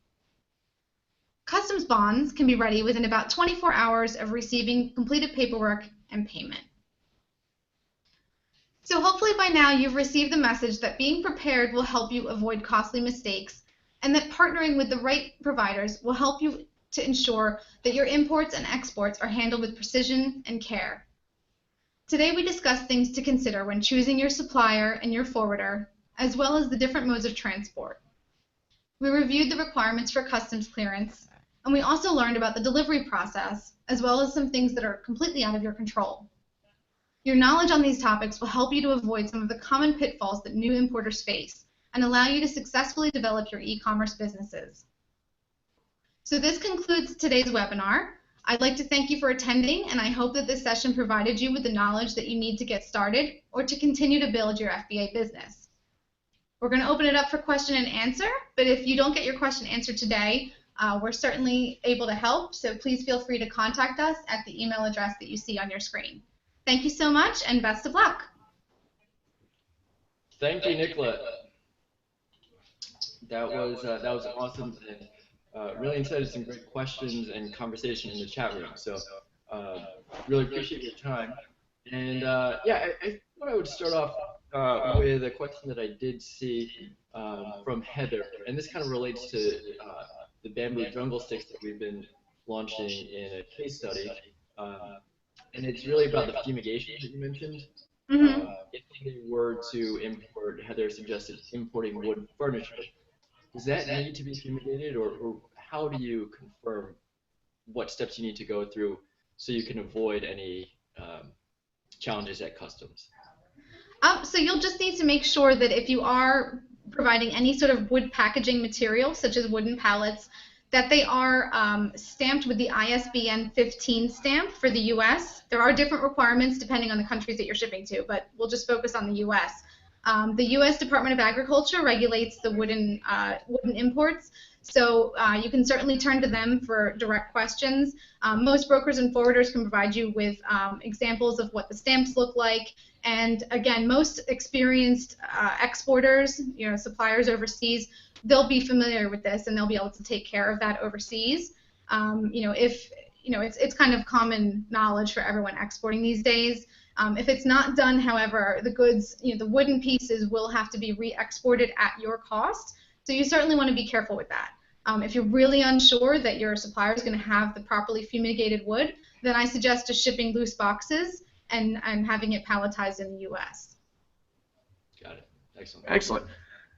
Customs bonds can be ready within about 24 hours of receiving completed paperwork and payment. So hopefully by now you've received the message that being prepared will help you avoid costly mistakes, and that partnering with the right providers will help you to ensure that your imports and exports are handled with precision and care. Today we discussed things to consider when choosing your supplier and your forwarder, as well as the different modes of transport. We reviewed the requirements for customs clearance, and we also learned about the delivery process, as well as some things that are completely out of your control. Your knowledge on these topics will help you to avoid some of the common pitfalls that new importers face and allow you to successfully develop your e-commerce businesses. So this concludes today's webinar. I'd like to thank you for attending, and I hope that this session provided you with the knowledge that you need to get started or to continue to build your FBA business. We're going to open it up for question and answer, but if you don't get your question answered today, we're certainly able to help, so please feel free to contact us at the email address that you see on your screen. Thank you so much, and best of luck. Thank you, Nicola. That was awesome, and really incited some great questions and conversation in the chat room. So really appreciate your time. And yeah, I thought I would start off with a question that I did see from Heather, and this kind of relates to the bamboo jungle sticks that we've been launching in a case study. And it's really about the fumigation that you mentioned. If they were to import, Heather suggested importing wood furniture. Does that need to be fumigated, or how do you confirm what steps you need to go through so you can avoid any challenges at customs? So you'll just need to make sure that if you are providing any sort of wood packaging material, such as wooden pallets, that they are stamped with the ISBN 15 stamp for the U.S. There are different requirements depending on the countries that you're shipping to, but we'll just focus on the U.S. The U.S. Department of Agriculture regulates the wooden imports, so you can certainly turn to them for direct questions. Most brokers and forwarders can provide you with examples of what the stamps look like, and again, most experienced exporters, suppliers overseas, they'll be familiar with this and they'll be able to take care of that overseas. It's kind of common knowledge for everyone exporting these days. If it's not done, however, the goods, the wooden pieces will have to be re-exported at your cost. So you certainly want to be careful with that. If you're really unsure that your supplier is going to have the properly fumigated wood, then I suggest just shipping loose boxes and having it palletized in the U.S. Got it. Excellent. Excellent.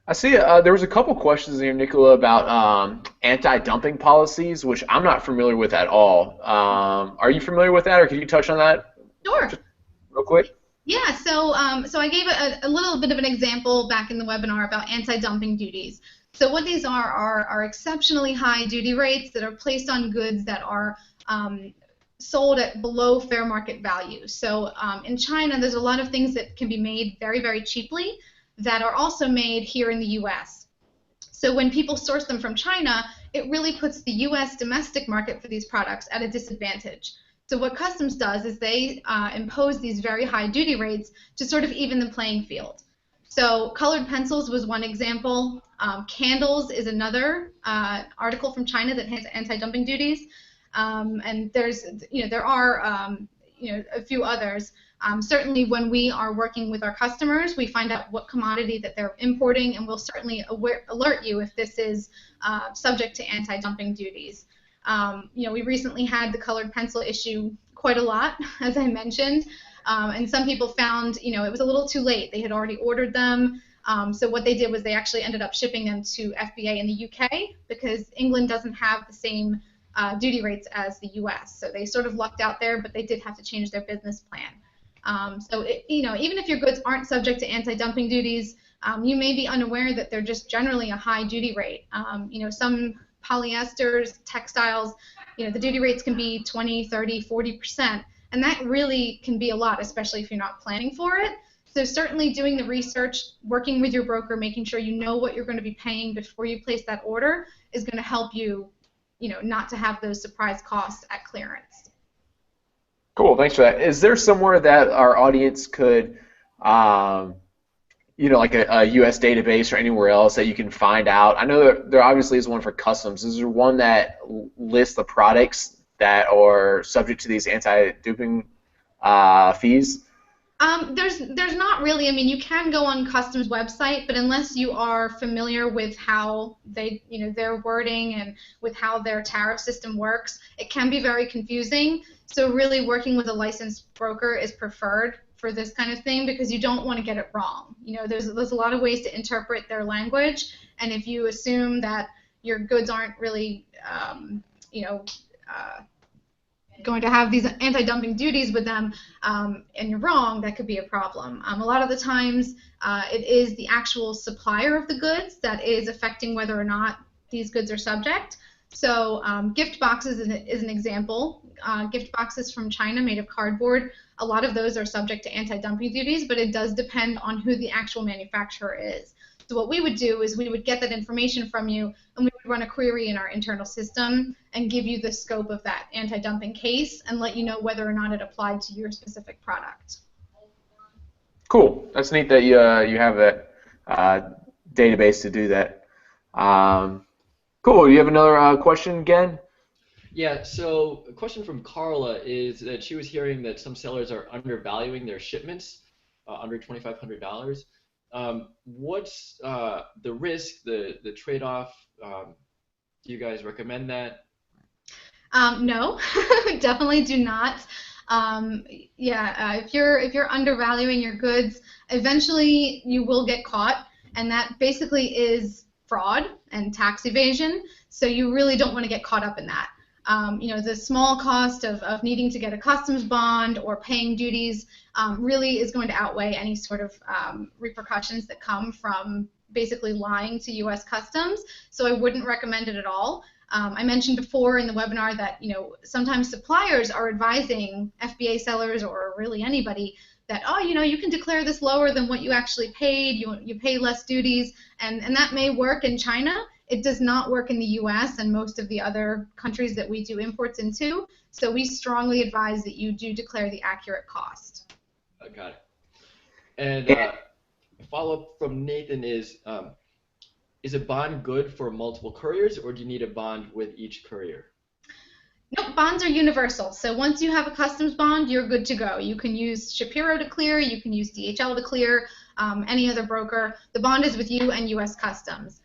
I see there was a couple questions here, Nicola, about anti-dumping policies, which I'm not familiar with at all. Are you familiar with that, or can you touch on that? Sure. Just real quick. Yeah, so I gave a little bit of an example back in the webinar about anti-dumping duties. So what these are exceptionally high duty rates that are placed on goods that are sold at below fair market value. So in China, there's a lot of things that can be made very, very cheaply that are also made here in the U.S. So when people source them from China, it really puts the U.S. domestic market for these products at a disadvantage. So what customs does is they impose these very high duty rates to sort of even the playing field. So colored pencils was one example. Candles is another article from China that has anti-dumping duties. And there are a few others. Certainly when we are working with our customers, we find out what commodity that they're importing, and we'll certainly alert you if this is subject to anti-dumping duties. We recently had the colored pencil issue quite a lot, as I mentioned, and some people found, it was a little too late. They had already ordered them. So what they did was they actually ended up shipping them to FBA in the UK because England doesn't have the same duty rates as the US. So they sort of lucked out there, but they did have to change their business plan. Even if your goods aren't subject to anti-dumping duties, you may be unaware that they're just generally a high duty rate. Some polyesters, textiles, the duty rates can be 20, 30, 40%, and that really can be a lot, especially if you're not planning for it. So certainly doing the research, working with your broker, making sure you know what you're going to be paying before you place that order is going to help you, not to have those surprise costs at clearance. Cool, thanks for that. Is there somewhere that our audience could, like a US database or anywhere else that you can find out? I know that there obviously is one for customs. Is there one that lists the products that are subject to these anti-dumping fees? There's not really. I mean, you can go on customs website, but unless you are familiar with how they, their wording and with how their tariff system works, it can be very confusing. So really working with a licensed broker is preferred for this kind of thing because you don't want to get it wrong. There's a lot of ways to interpret their language, and if you assume that your goods aren't really, going to have these anti-dumping duties with them, and you're wrong, that could be a problem. A lot of the times, it is the actual supplier of the goods that is affecting whether or not these goods are subject. So gift boxes is an example. Gift boxes from China made of cardboard, a lot of those are subject to anti-dumping duties, but it does depend on who the actual manufacturer is. So what we would do is we would get that information from you, and we would run a query in our internal system and give you the scope of that anti-dumping case and let you know whether or not it applied to your specific product. Cool. That's neat that you have that database to do that. Cool. Do you have another question again? Yeah, so a question from Carla is that she was hearing that some sellers are undervaluing their shipments under $2,500. What's the risk, the trade-off? Do you guys recommend that? No, definitely do not. If you're undervaluing your goods, eventually you will get caught, and that basically is fraud and tax evasion. So you really don't want to get caught up in that. The small cost of needing to get a customs bond or paying duties really is going to outweigh any sort of repercussions that come from basically lying to U.S. Customs. So I wouldn't recommend it at all. I mentioned before in the webinar that sometimes suppliers are advising FBA sellers or really anybody that you can declare this lower than what you actually paid. You pay less duties, and that may work in China. It does not work in the U.S. and most of the other countries that we do imports into. So we strongly advise that you do declare the accurate cost. I got it. And a follow-up from Nathan is a bond good for multiple couriers, or do you need a bond with each courier? Nope, bonds are universal. So once you have a customs bond, you're good to go. You can use Shapiro to clear, you can use DHL to clear, any other broker. The bond is with you and U.S. Customs.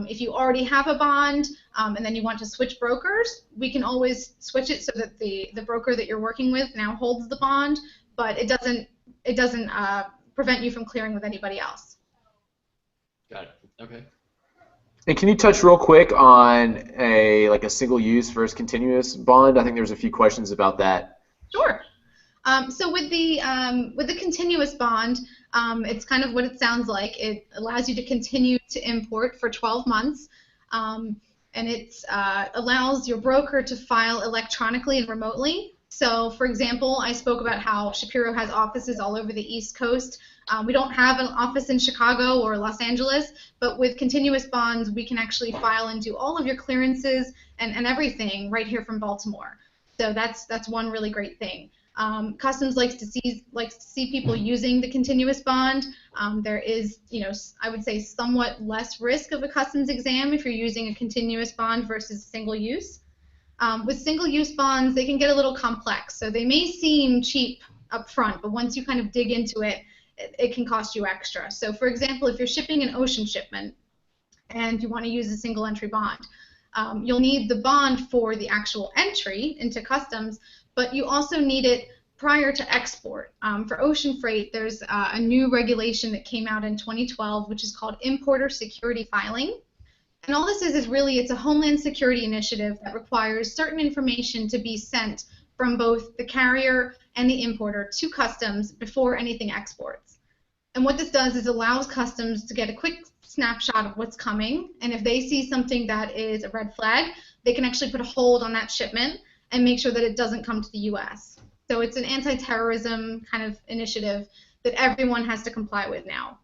If you already have a bond and then you want to switch brokers, we can always switch it so that the broker that you're working with now holds the bond, but it doesn't prevent you from clearing with anybody else. Got it. Okay. And can you touch real quick on a single-use versus continuous bond? I think there's a few questions about that. Sure. So with the continuous bond, it's kind of what it sounds like. It allows you to continue to import for 12 months, and it allows your broker to file electronically and remotely. So, for example, I spoke about how Shapiro has offices all over the East Coast. We don't have an office in Chicago or Los Angeles, but with continuous bonds, we can actually file and do all of your clearances and everything right here from Baltimore. So that's one really great thing. Customs likes to see people using the continuous bond. There is, I would say somewhat less risk of a customs exam if you're using a continuous bond versus single use. With single-use bonds, they can get a little complex. So they may seem cheap up front, but once you kind of dig into it, it can cost you extra. So for example, if you're shipping an ocean shipment and you want to use a single entry bond, you'll need the bond for the actual entry into customs, but you also need it prior to export. For ocean freight, there's a new regulation that came out in 2012, which is called importer security filing. And all this is really, it's a Homeland Security initiative that requires certain information to be sent from both the carrier and the importer to customs before anything exports. And what this does is allows customs to get a quick snapshot of what's coming, and if they see something that is a red flag, they can actually put a hold on that shipment and make sure that it doesn't come to the U.S. So it's an anti-terrorism kind of initiative that everyone has to comply with now.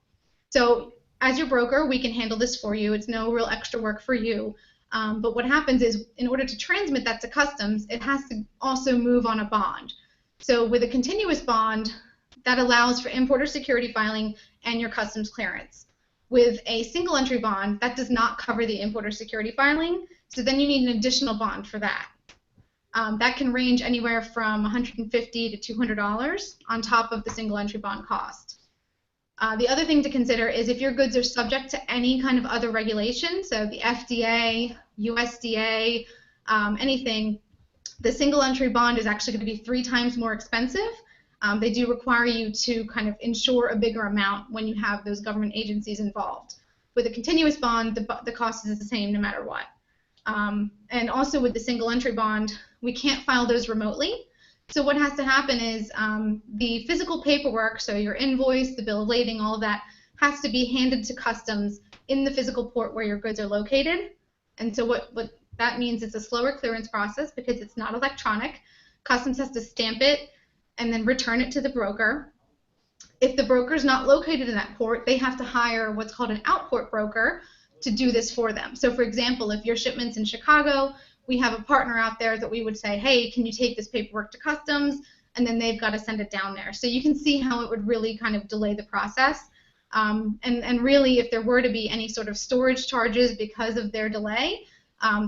So as your broker, we can handle this for you. It's no real extra work for you. But what happens is, in order to transmit that to customs, it has to also move on a bond. So with a continuous bond, that allows for importer security filing and your customs clearance. With a single entry bond, that does not cover the importer security filing, so then you need an additional bond for that. That can range anywhere from $150 to $200 on top of the single entry bond cost. The other thing to consider is if your goods are subject to any kind of other regulation, so the FDA, USDA, anything, the single entry bond is actually going to be 3 times more expensive. They do require you to kind of insure a bigger amount when you have those government agencies involved. With a continuous bond, the cost is the same no matter what. And also with the single entry bond, we can't file those remotely. So what has to happen is the physical paperwork, so your invoice, the bill of lading, all of that, has to be handed to customs in the physical port where your goods are located. And so what that means is a slower clearance process because it's not electronic. Customs has to stamp it and then return it to the broker. If the broker is not located in that port, they have to hire what's called an outport broker to do this for them. So for example, if your shipment's in Chicago, we have a partner out there that we would say, hey, can you take this paperwork to customs? And then they've got to send it down there. So you can see how it would really kind of delay the process. And really, if there were to be any sort of storage charges because of their delay,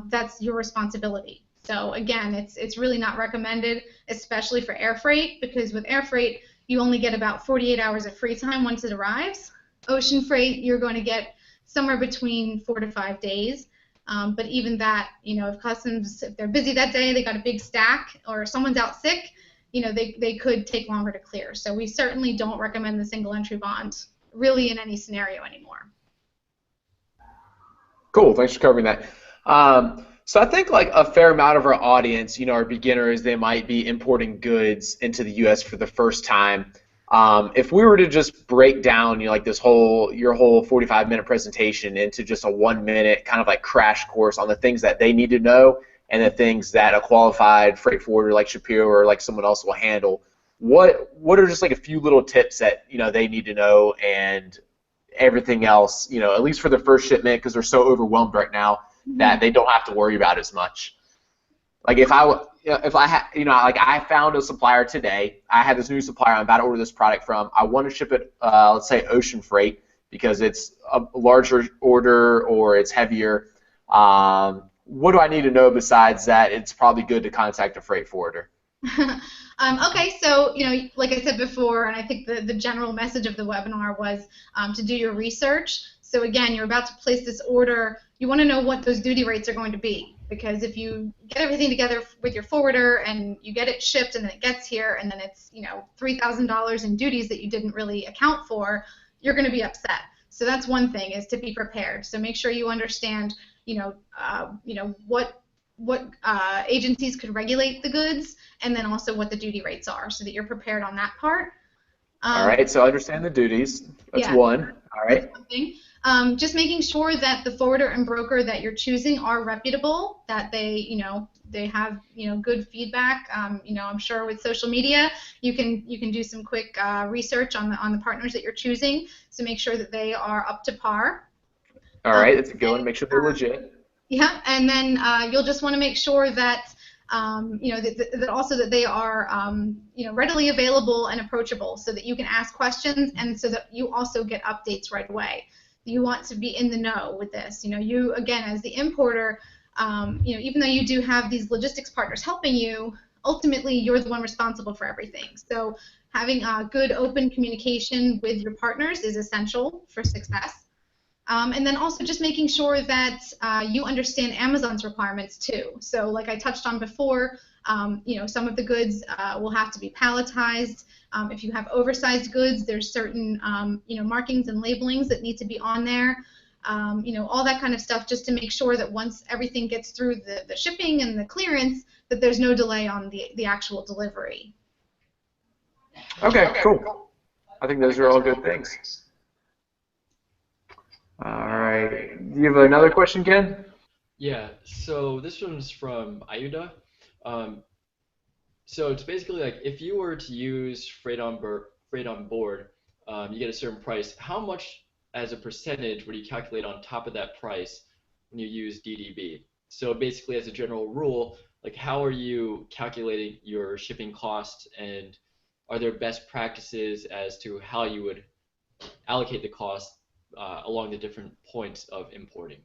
that's your responsibility. So again, it's really not recommended, especially for air freight, because with air freight, you only get about 48 hours of free time once it arrives. Ocean freight, you're going to get somewhere between 4 to 5 days. But even that, if customs, if they're busy that day, they got a big stack, or someone's out sick, they could take longer to clear. So we certainly don't recommend the single entry bond really in any scenario anymore. Cool, thanks for covering that. So I think like a fair amount of our audience, are beginners. They might be importing goods into the U.S. for the first time. If we were to just break down, like your whole 45-minute presentation into just a 1-minute kind of like crash course on the things that they need to know and the things that a qualified freight forwarder like Shapiro or like someone else will handle, what are just like a few little tips that they need to know, and everything else, at least for the first shipment, because they're so overwhelmed right now that they don't have to worry about as much. Like if I found a supplier today, I had this new supplier I'm about to order this product from. I want to ship it, let's say ocean freight, because it's a larger order or it's heavier. What do I need to know besides that? It's probably good to contact a freight forwarder. Okay, so like I said before, and I think the general message of the webinar was to do your research. So again, you're about to place this order. You want to know what those duty rates are going to be, because if you get everything together with your forwarder and you get it shipped and then it gets here and then it's $3,000 in duties that you didn't really account for, you're going to be upset. So that's one thing, is to be prepared. So make sure you understand what agencies could regulate the goods, and then also what the duty rates are, so that you're prepared on that part. All right, so understand the duties. That's one. All right. That's one thing. Just making sure that the forwarder and broker that you're choosing are reputable, that they have good feedback. I'm sure with social media you can do some quick research on the partners that you're choosing, so make sure that they are up to par. All right, that's a good one. Make sure they're legit. Yeah, and then you'll just want to make sure that that also that they are readily available and approachable, so that you can ask questions and so that you also get updates right away. You want to be in the know with this. You, again, as the importer, even though you do have these logistics partners helping you, ultimately you're the one responsible for everything. So having good open communication with your partners is essential for success. And then also just making sure that you understand Amazon's requirements too. So like I touched on before, some of the goods will have to be palletized. If you have oversized goods, there's certain markings and labelings that need to be on there. All that kind of stuff, just to make sure that once everything gets through the shipping and the clearance, that there's no delay on the actual delivery. Okay, cool. I think those are all good things. All right. Do you have another question, Ken? Yeah, so this one's from Ayuda. So it's basically like if you were to use freight on board, you get a certain price. How much as a percentage would you calculate on top of that price when you use DDB? So basically, as a general rule, like how are you calculating your shipping costs, and are there best practices as to how you would allocate the cost along the different points of importing?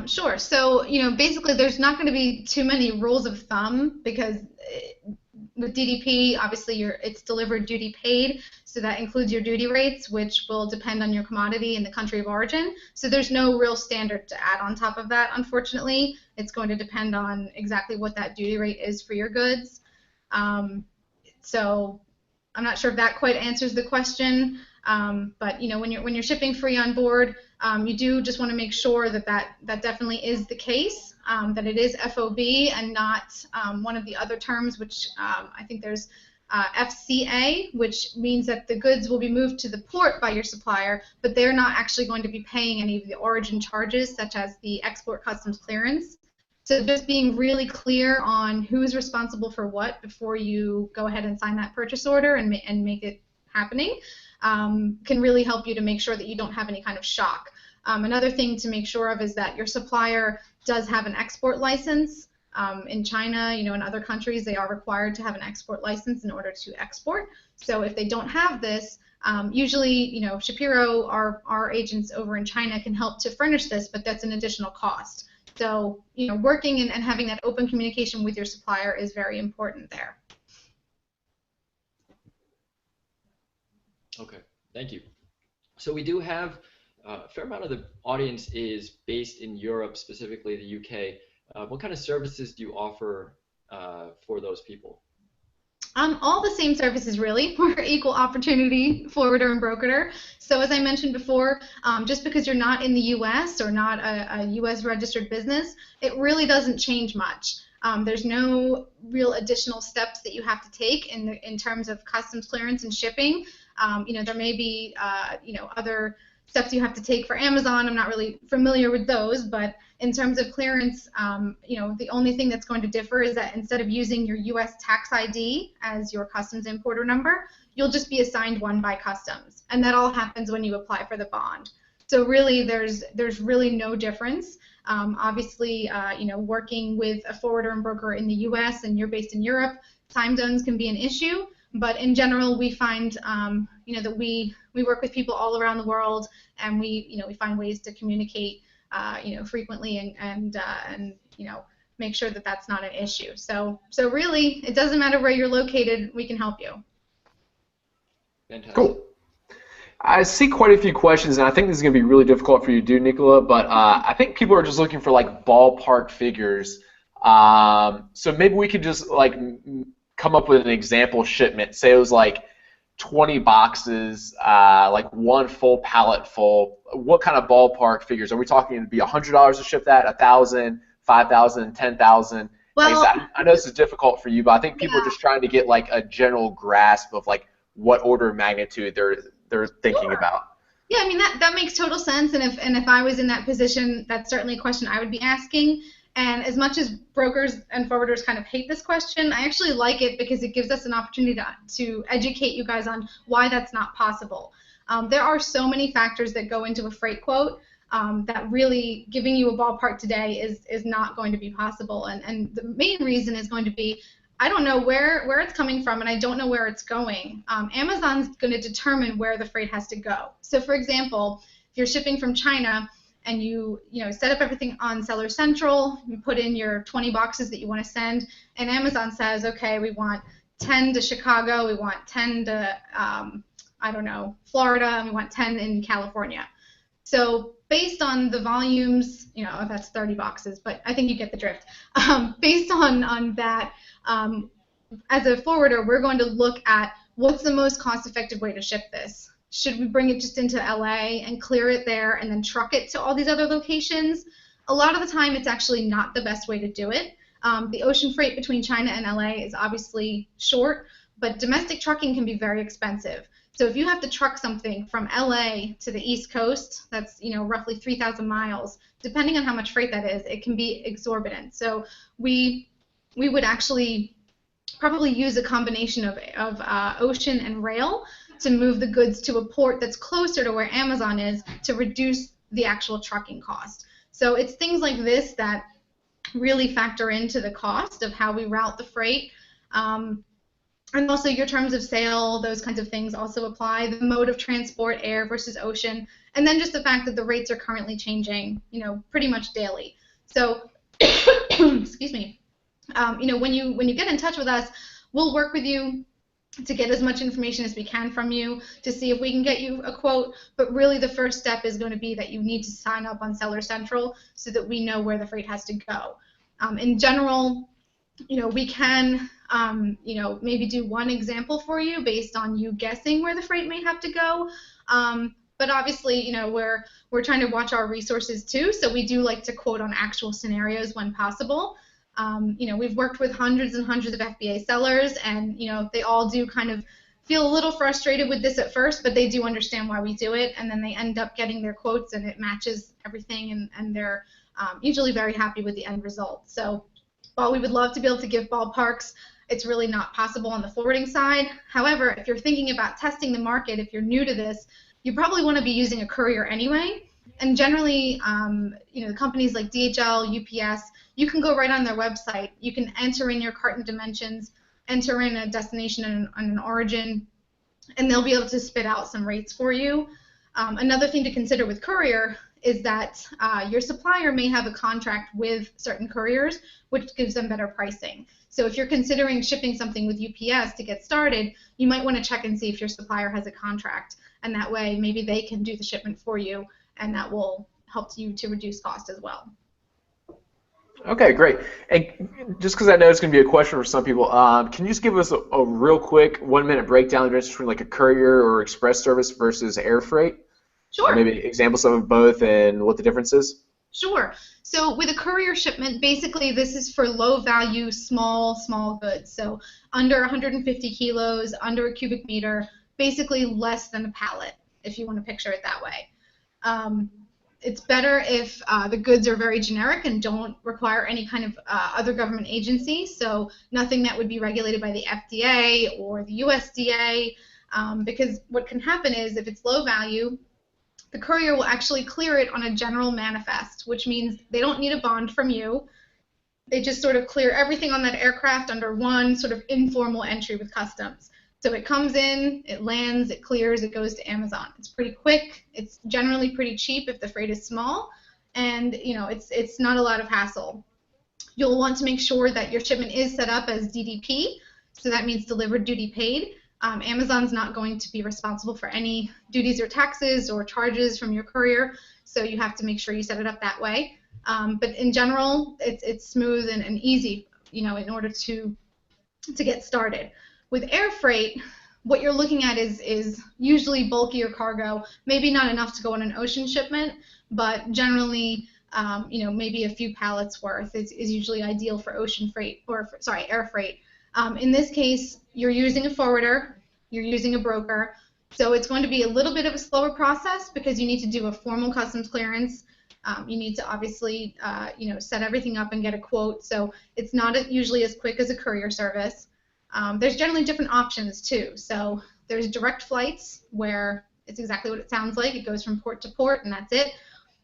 Sure. So, basically there's not going to be too many rules of thumb, because with DDP, obviously it's delivered duty paid, so that includes your duty rates, which will depend on your commodity and the country of origin. So there's no real standard to add on top of that, unfortunately. It's going to depend on exactly what that duty rate is for your goods. So I'm not sure if that quite answers the question, but when you're shipping free on board, you do just want to make sure that definitely is the case, that it is FOB and not one of the other terms, which I think there's FCA, which means that the goods will be moved to the port by your supplier, but they're not actually going to be paying any of the origin charges, such as the export customs clearance. So just being really clear on who's responsible for what before you go ahead and sign that purchase order and make it happening can really help you to make sure that you don't have any kind of shock. Another thing to make sure of is that your supplier does have an export license. In China, and other countries, they are required to have an export license in order to export. So if they don't have this, usually, Shapiro, our agents over in China, can help to furnish this, but that's an additional cost. So, working and having that open communication with your supplier is very important there. Okay, thank you. So we do have a fair amount of the audience is based in Europe, specifically the UK. What kind of services do you offer for those people? All the same services, really. We're equal opportunity forwarder and brokerer. So as I mentioned before, just because you're not in the U.S. or not a U.S. registered business, it really doesn't change much. There's no real additional steps that you have to take in terms of customs clearance and shipping. There may be other steps you have to take for Amazon. I'm not really familiar with those, but in terms of clearance, the only thing that's going to differ is that instead of using your U.S. tax ID as your customs importer number, you'll just be assigned one by customs, and that all happens when you apply for the bond. So really, there's really no difference. Obviously, working with a forwarder and broker in the U.S. and you're based in Europe, time zones can be an issue. But in general, we find that we work with people all around the world, and we find ways to communicate frequently and make sure that that's not an issue. So really, it doesn't matter where you're located, we can help you. Fantastic. Cool. I see quite a few questions, and I think this is going to be really difficult for you to do, Nicola, but I think people are just looking for like ballpark figures. So maybe we could just like come up with an example shipment. Say it was like 20 boxes, like one full pallet full. What kind of ballpark figures? Are we talking to be $100 to ship that, $1,000, $5,000, $10,000? Well, like I know this is difficult for you, but I think people are just trying to get like a general grasp of like what order of magnitude they're thinking about. Yeah, I mean that makes total sense, and if I was in that position, that's certainly a question I would be asking. And as much as brokers and forwarders kind of hate this question, I actually like it because it gives us an opportunity to educate you guys on why that's not possible. There are so many factors that go into a freight quote. that really giving you a ballpark today is not going to be possible. And the main reason is going to be, I don't know where it's coming from, and I don't know where it's going. Amazon's going to determine where the freight has to go. So for example, if you're shipping from China and you set up everything on Seller Central, you put in your 20 boxes that you want to send, and Amazon says, okay, we want 10 to Chicago, we want 10 to, I don't know, Florida, and we want 10 in California. So based on the volumes, that's 30 boxes, but I think you get the drift. Based on that, as a forwarder, we're going to look at what's the most cost-effective way to ship this. Should we bring it just into LA and clear it there and then truck it to all these other locations? A lot of the time, it's actually not the best way to do it. The ocean freight between China and LA is obviously short, but domestic trucking can be very expensive. So if you have to truck something from LA to the East Coast, that's roughly 3,000 miles. Depending on how much freight that is, it can be exorbitant. So we would actually probably use a combination of ocean and rail to move the goods to a port that's closer to where Amazon is to reduce the actual trucking cost. So it's things like this that really factor into the cost of how we route the freight. And also your terms of sale, those kinds of things also apply. The mode of transport, air versus ocean, and then just the fact that the rates are currently changing, pretty much daily. So, excuse me, when you get in touch with us, we'll work with you to get as much information as we can from you to see if we can get you a quote. But really, the first step is going to be that you need to sign up on Seller Central so that we know where the freight has to go. In general, we can maybe do one example for you based on you guessing where the freight may have to go. But obviously, we're trying to watch our resources too, so we do like to quote on actual scenarios when possible. We've worked with hundreds and hundreds of FBA sellers, and they all do kind of feel a little frustrated with this at first, but they do understand why we do it, and then they end up getting their quotes and it matches everything, and they're usually very happy with the end result. So while we would love to be able to give ballparks, it's really not possible on the forwarding side. However, if you're thinking about testing the market, if you're new to this, you probably want to be using a courier anyway. And generally, companies like DHL, UPS, you can go right on their website. You can enter in your carton dimensions, enter in a destination and an origin, and they'll be able to spit out some rates for you. Another thing to consider with courier is that your supplier may have a contract with certain couriers, which gives them better pricing. So if you're considering shipping something with UPS to get started, you might want to check and see if your supplier has a contract, and that way maybe they can do the shipment for you, and that will help you to reduce cost as well. Okay, great. And just because I know it's going to be a question for some people, can you just give us a real quick 1-minute breakdown of the difference between like a courier or express service versus air freight? Sure. Or maybe examples of both and what the difference is? Sure. So with a courier shipment, basically this is for low value, small goods. So under 150 kilos, under a cubic meter, basically less than a pallet, if you want to picture it that way. It's better if the goods are very generic and don't require any kind of other government agency, so nothing that would be regulated by the FDA or the USDA, because what can happen is if it's low value, the courier will actually clear it on a general manifest, which means they don't need a bond from you. They just sort of clear everything on that aircraft under one sort of informal entry with customs. So it comes in, it lands, it clears, it goes to Amazon. It's pretty quick. It's generally pretty cheap if the freight is small, and it's not a lot of hassle. You'll want to make sure that your shipment is set up as DDP, so that means delivered duty paid. Amazon's not going to be responsible for any duties or taxes or charges from your courier, so you have to make sure you set it up that way. But in general, it's smooth and easy, in order to get started. With air freight, what you're looking at is usually bulkier cargo, maybe not enough to go on an ocean shipment, but generally, maybe a few pallets worth is usually ideal for ocean freight, or air freight. In this case, you're using a forwarder, you're using a broker, so it's going to be a little bit of a slower process because you need to do a formal customs clearance. You need to obviously, set everything up and get a quote, so it's not usually as quick as a courier service. There's generally different options too. So there's direct flights where it's exactly what it sounds like. It goes from port to port and that's it.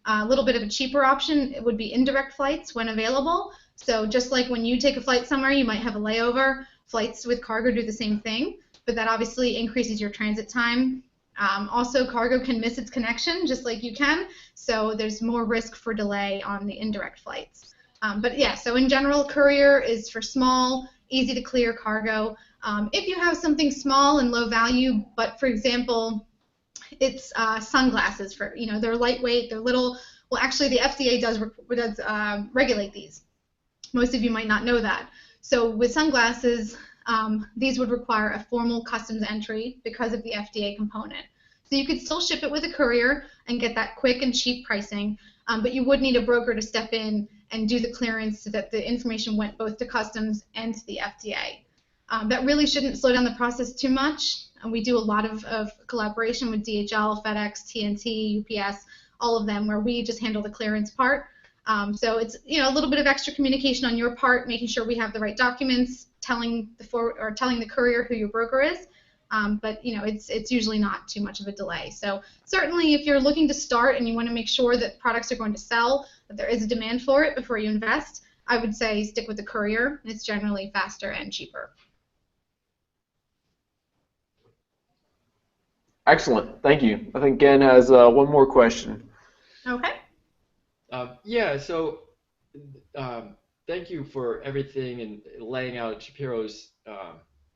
A little bit of a cheaper option, it would be indirect flights when available. So just like when you take a flight somewhere, you might have a layover. Flights with cargo do the same thing, but that obviously increases your transit time. Also, cargo can miss its connection just like you can, so there's more risk for delay on the indirect flights. But yeah, so in general, courier is for small, easy to clear cargo. If you have something small and low value, but for example, it's sunglasses, for they're lightweight, they're little. Well, actually, the FDA does regulate these. Most of you might not know that. So with sunglasses, these would require a formal customs entry because of the FDA component. So you could still ship it with a courier and get that quick and cheap pricing, but you would need a broker to step in and do the clearance so that the information went both to customs and to the FDA. That really shouldn't slow down the process too much. We do a lot of collaboration with DHL, FedEx, TNT, UPS, all of them, where we just handle the clearance part. So it's a little bit of extra communication on your part, making sure we have the right documents, telling the courier who your broker is. But it's usually not too much of a delay. So certainly, if you're looking to start and you want to make sure that products are going to sell, that there is a demand for it before you invest, I would say stick with the courier. It's generally faster and cheaper. Excellent. Thank you. I think Gen has one more question. Okay. Yeah, so thank you for everything and laying out Shapiro's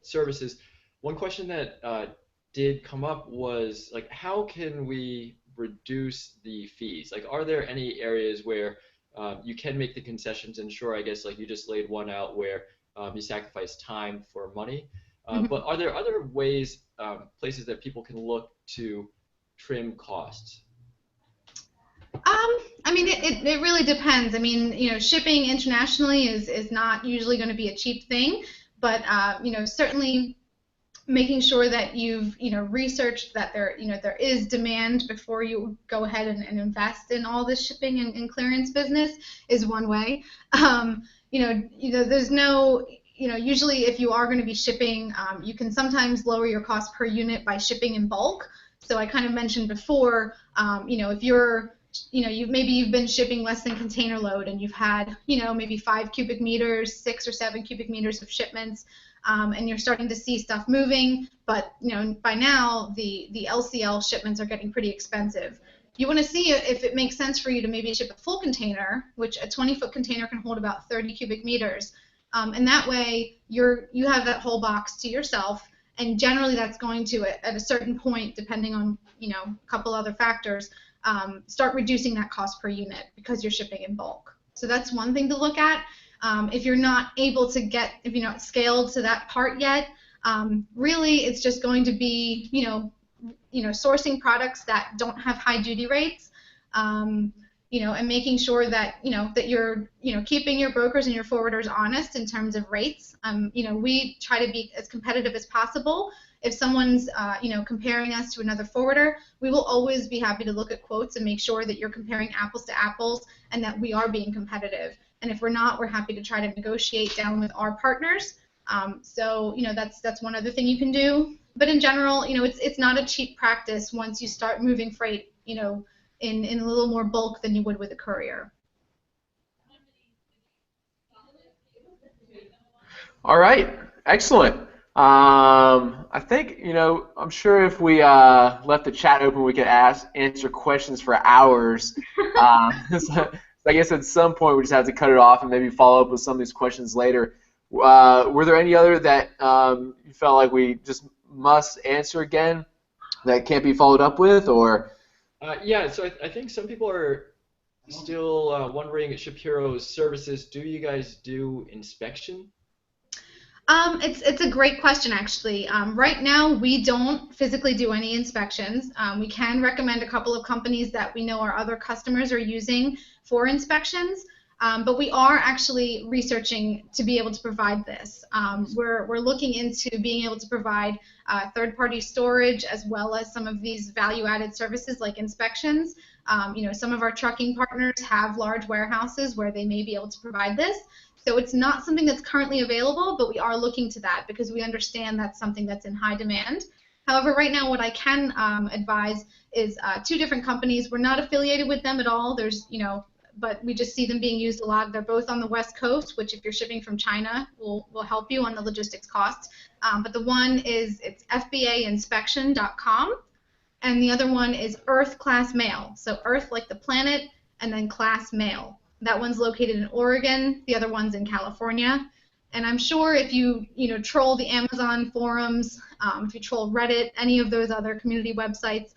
services. One question that did come up was, like, how can we reduce the fees? Like, are there any areas where you can make the concessions? And sure, I guess, like, you just laid one out where you sacrifice time for money. But are there other ways, places that people can look to trim costs? I mean, it really depends. I mean, shipping internationally is not usually going to be a cheap thing, but certainly making sure that you've researched that there is demand before you go ahead and invest in all this shipping and clearance business is one way. There's no usually if you are going to be shipping, you can sometimes lower your cost per unit by shipping in bulk. So I kind of mentioned before, if you're you've been shipping less than container load and you've had maybe 5 cubic meters, 6 or 7 cubic meters of shipments, and you're starting to see stuff moving, but by now the LCL shipments are getting pretty expensive. You want to see if it makes sense for you to maybe ship a full container, which a 20-foot container can hold about 30 cubic meters, and that way you have that whole box to yourself. And generally that's going to, at a certain point, depending on a couple other factors, start reducing that cost per unit because you're shipping in bulk. So that's one thing to look at. If you're not able to if you're not scaled to that part yet, really it's just going to be sourcing products that don't have high duty rates, and making sure that that you're keeping your brokers and your forwarders honest in terms of rates. We try to be as competitive as possible. If someone's comparing us to another forwarder, we will always be happy to look at quotes and make sure that you're comparing apples to apples and that we are being competitive. And if we're not, we're happy to try to negotiate down with our partners. So that's one other thing you can do. But in general, it's not a cheap practice once you start moving freight, in a little more bulk than you would with a courier. All right, excellent. I think I'm sure if we left the chat open, we could answer questions for hours. So I guess at some point we just have to cut it off and maybe follow up with some of these questions later. Were there any other that you felt like we just must answer again that can't be followed up with, or? Yeah, so I think some people are still wondering, Shapiro's services, do you guys do inspection? It's a great question, actually. Right now, we don't physically do any inspections. We can recommend a couple of companies that we know our other customers are using for inspections, but we are actually researching to be able to provide this. We're looking into being able to provide third-party storage as well as some of these value-added services like inspections. Some of our trucking partners have large warehouses where they may be able to provide this. So it's not something that's currently available, but we are looking to that because we understand that's something that's in high demand. However, right now what I can advise is two different companies. We're not affiliated with them at all. There's, but we just see them being used a lot. They're both on the West Coast, which if you're shipping from China will help you on the logistics costs. But the one it's FBAinspection.com, and the other one is Earth Class Mail. So Earth like the planet, and then Class Mail. That one's located in Oregon. The other one's in California. And I'm sure if you troll the Amazon forums, if you troll Reddit, any of those other community websites,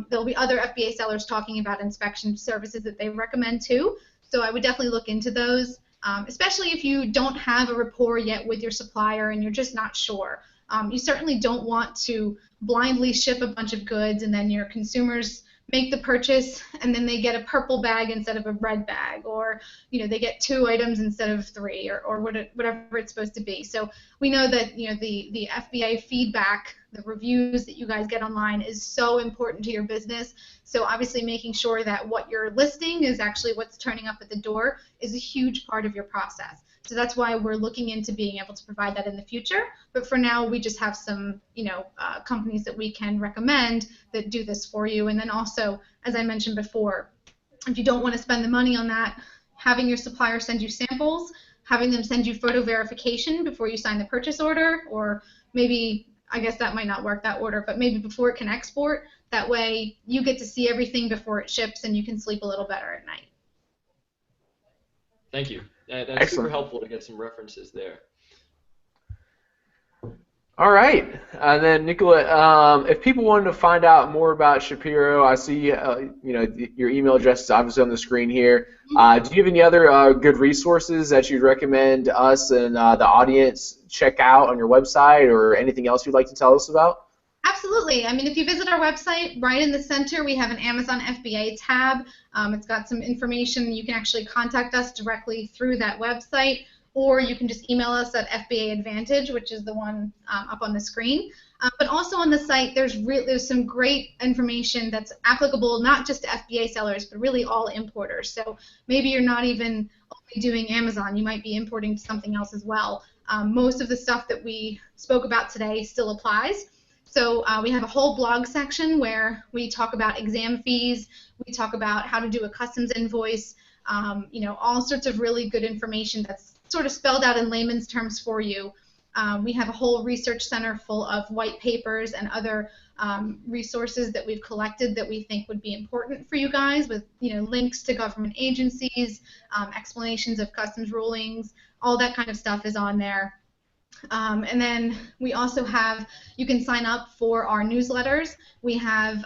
there'll be other FBA sellers talking about inspection services that they recommend too. So I would definitely look into those, especially if you don't have a rapport yet with your supplier and you're just not sure. You certainly don't want to blindly ship a bunch of goods and then your consumers make the purchase and then they get a purple bag instead of a red bag, or they get 2 items instead of 3, or whatever it's supposed to be. So we know that the FBA feedback, the reviews that you guys get online is so important to your business. So obviously making sure that what you're listing is actually what's turning up at the door is a huge part of your process. So that's why we're looking into being able to provide that in the future. But for now, we just have some, companies that we can recommend that do this for you. And then also, as I mentioned before, if you don't want to spend the money on that, having your supplier send you samples, having them send you photo verification before you sign the purchase order, or maybe, I guess that might not work, that order, but maybe before it can export. That way, you get to see everything before it ships, and you can sleep a little better at night. Thank you. That's Excellent. super helpful to get some references there. All right, and then Nicola, if people wanted to find out more about Shapiro, I see your email address is obviously on the screen here. Do you have any other good resources that you'd recommend us and the audience check out on your website, or anything else you'd like to tell us about? Absolutely. I mean, if you visit our website, right in the center, we have an Amazon FBA tab. It's got some information. You can actually contact us directly through that website, or you can just email us at FBA Advantage, which is the one up on the screen. But also on the site, there's some great information that's applicable not just to FBA sellers, but really all importers. So maybe you're not even only doing Amazon. You might be importing to something else as well. Most of the stuff that we spoke about today still applies. So we have a whole blog section where we talk about exam fees, we talk about how to do a customs invoice, all sorts of really good information that's sort of spelled out in layman's terms for you. We have a whole research center full of white papers and other resources that we've collected that we think would be important for you guys, with links to government agencies, explanations of customs rulings, all that kind of stuff is on there. And then we also have, you can sign up for our newsletters. We have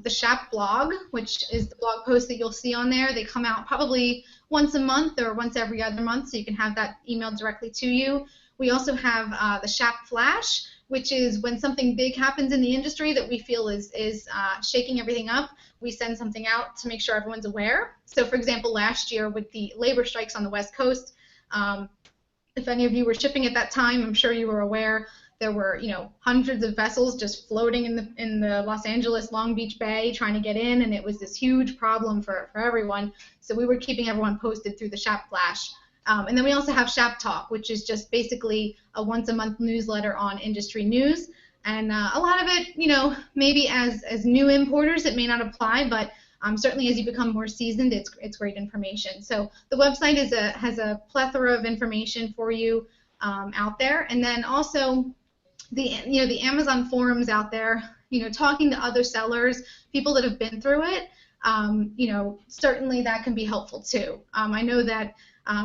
the Shap blog, which is the blog post that you'll see on there. They come out probably once a month or once every other month, so you can have that emailed directly to you. We also have the Shap Flash, which is when something big happens in the industry that we feel is shaking everything up, we send something out to make sure everyone's aware. So for example, last year with the labor strikes on the West Coast, if any of you were shipping at that time, I'm sure you were aware there were, hundreds of vessels just floating in the Los Angeles Long Beach Bay trying to get in, and it was this huge problem for everyone. So we were keeping everyone posted through the Shap Flash. And then we also have Shap Talk, which is just basically a once-a-month newsletter on industry news. And a lot of it, maybe as new importers, it may not apply, but certainly as you become more seasoned, it's great information. So the website has a plethora of information for you out there. And then also the Amazon forums out there, talking to other sellers, people that have been through it, certainly that can be helpful too. I know that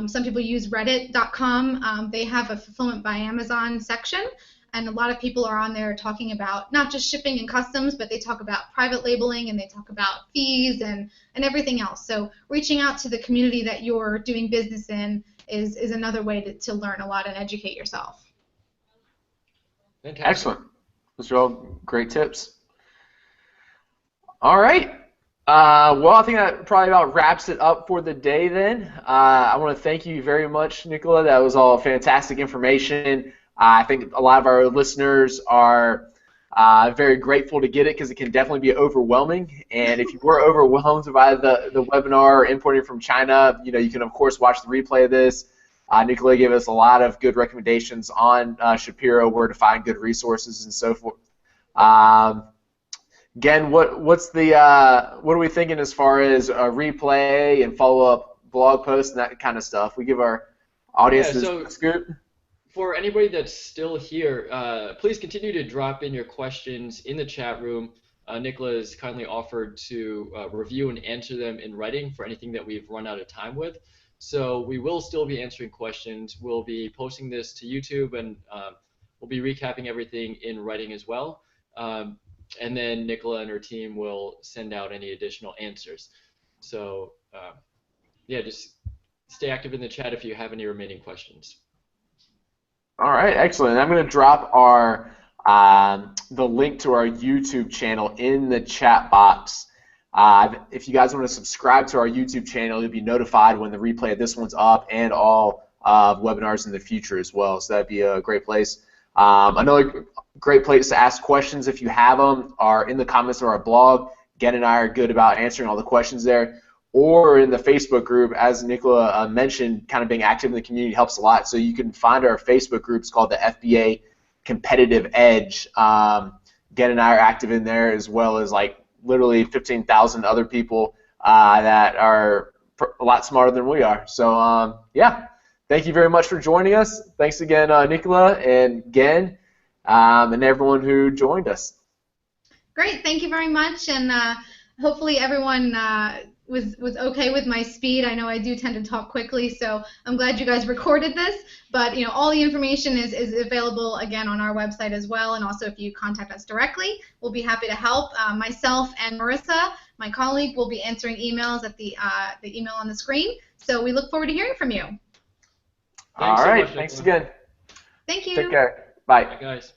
some people use reddit.com. They have a fulfillment by Amazon section, and a lot of people are on there talking about not just shipping and customs, but they talk about private labeling, and they talk about fees and everything else. So reaching out to the community that you're doing business in is another way to learn a lot and educate yourself. Fantastic. Excellent. Those are all great tips. All right. Well, I think that probably about wraps it up for the day then. I want to thank you very much, Nicola. That was all fantastic information. I think a lot of our listeners are very grateful to get it, because it can definitely be overwhelming. And if you were overwhelmed by the webinar importing from China, you can, of course, watch the replay of this. Nicola gave us a lot of good recommendations on Shapiro, where to find good resources and so forth. Again, what are we thinking as far as a replay and follow up blog posts and that kind of stuff? We give our Yeah, audiences so a scoop. for anybody that's still here, please continue to drop in your questions in the chat room. Nicola has kindly offered to review and answer them in writing for anything that we've run out of time with. So we will still be answering questions. We'll be posting this to YouTube, and we'll be recapping everything in writing as well. And then Nicola and her team will send out any additional answers. So yeah, just stay active in the chat if you have any remaining questions. All right, excellent. I'm going to drop our the link to our YouTube channel in the chat box. If you guys want to subscribe to our YouTube channel, you'll be notified when the replay of this one's up and all webinars in the future as well. So that'd be a great place. Another great place to ask questions, if you have them, are in the comments of our blog. Gen and I are good about answering all the questions there. Or in the Facebook group, as Nicola mentioned, kind of being active in the community helps a lot. So you can find our Facebook groups called the FBA Competitive Edge. Gen and I are active in there, as well as like literally 15,000 other people that are a lot smarter than we are. So yeah, thank you very much for joining us. Thanks again, Nicola and Gen, and everyone who joined us. Great, thank you very much, and hopefully everyone was okay with my speed. I know I do tend to talk quickly, so I'm glad you guys recorded this. But you know, all the information is available again on our website as well, and also if you contact us directly, we'll be happy to help. Myself and Marissa, my colleague, will be answering emails at the email on the screen. So we look forward to hearing from you. Thanks all right, so much, thanks Nicola. again. Thank you. Take care. Bye. Bye, guys.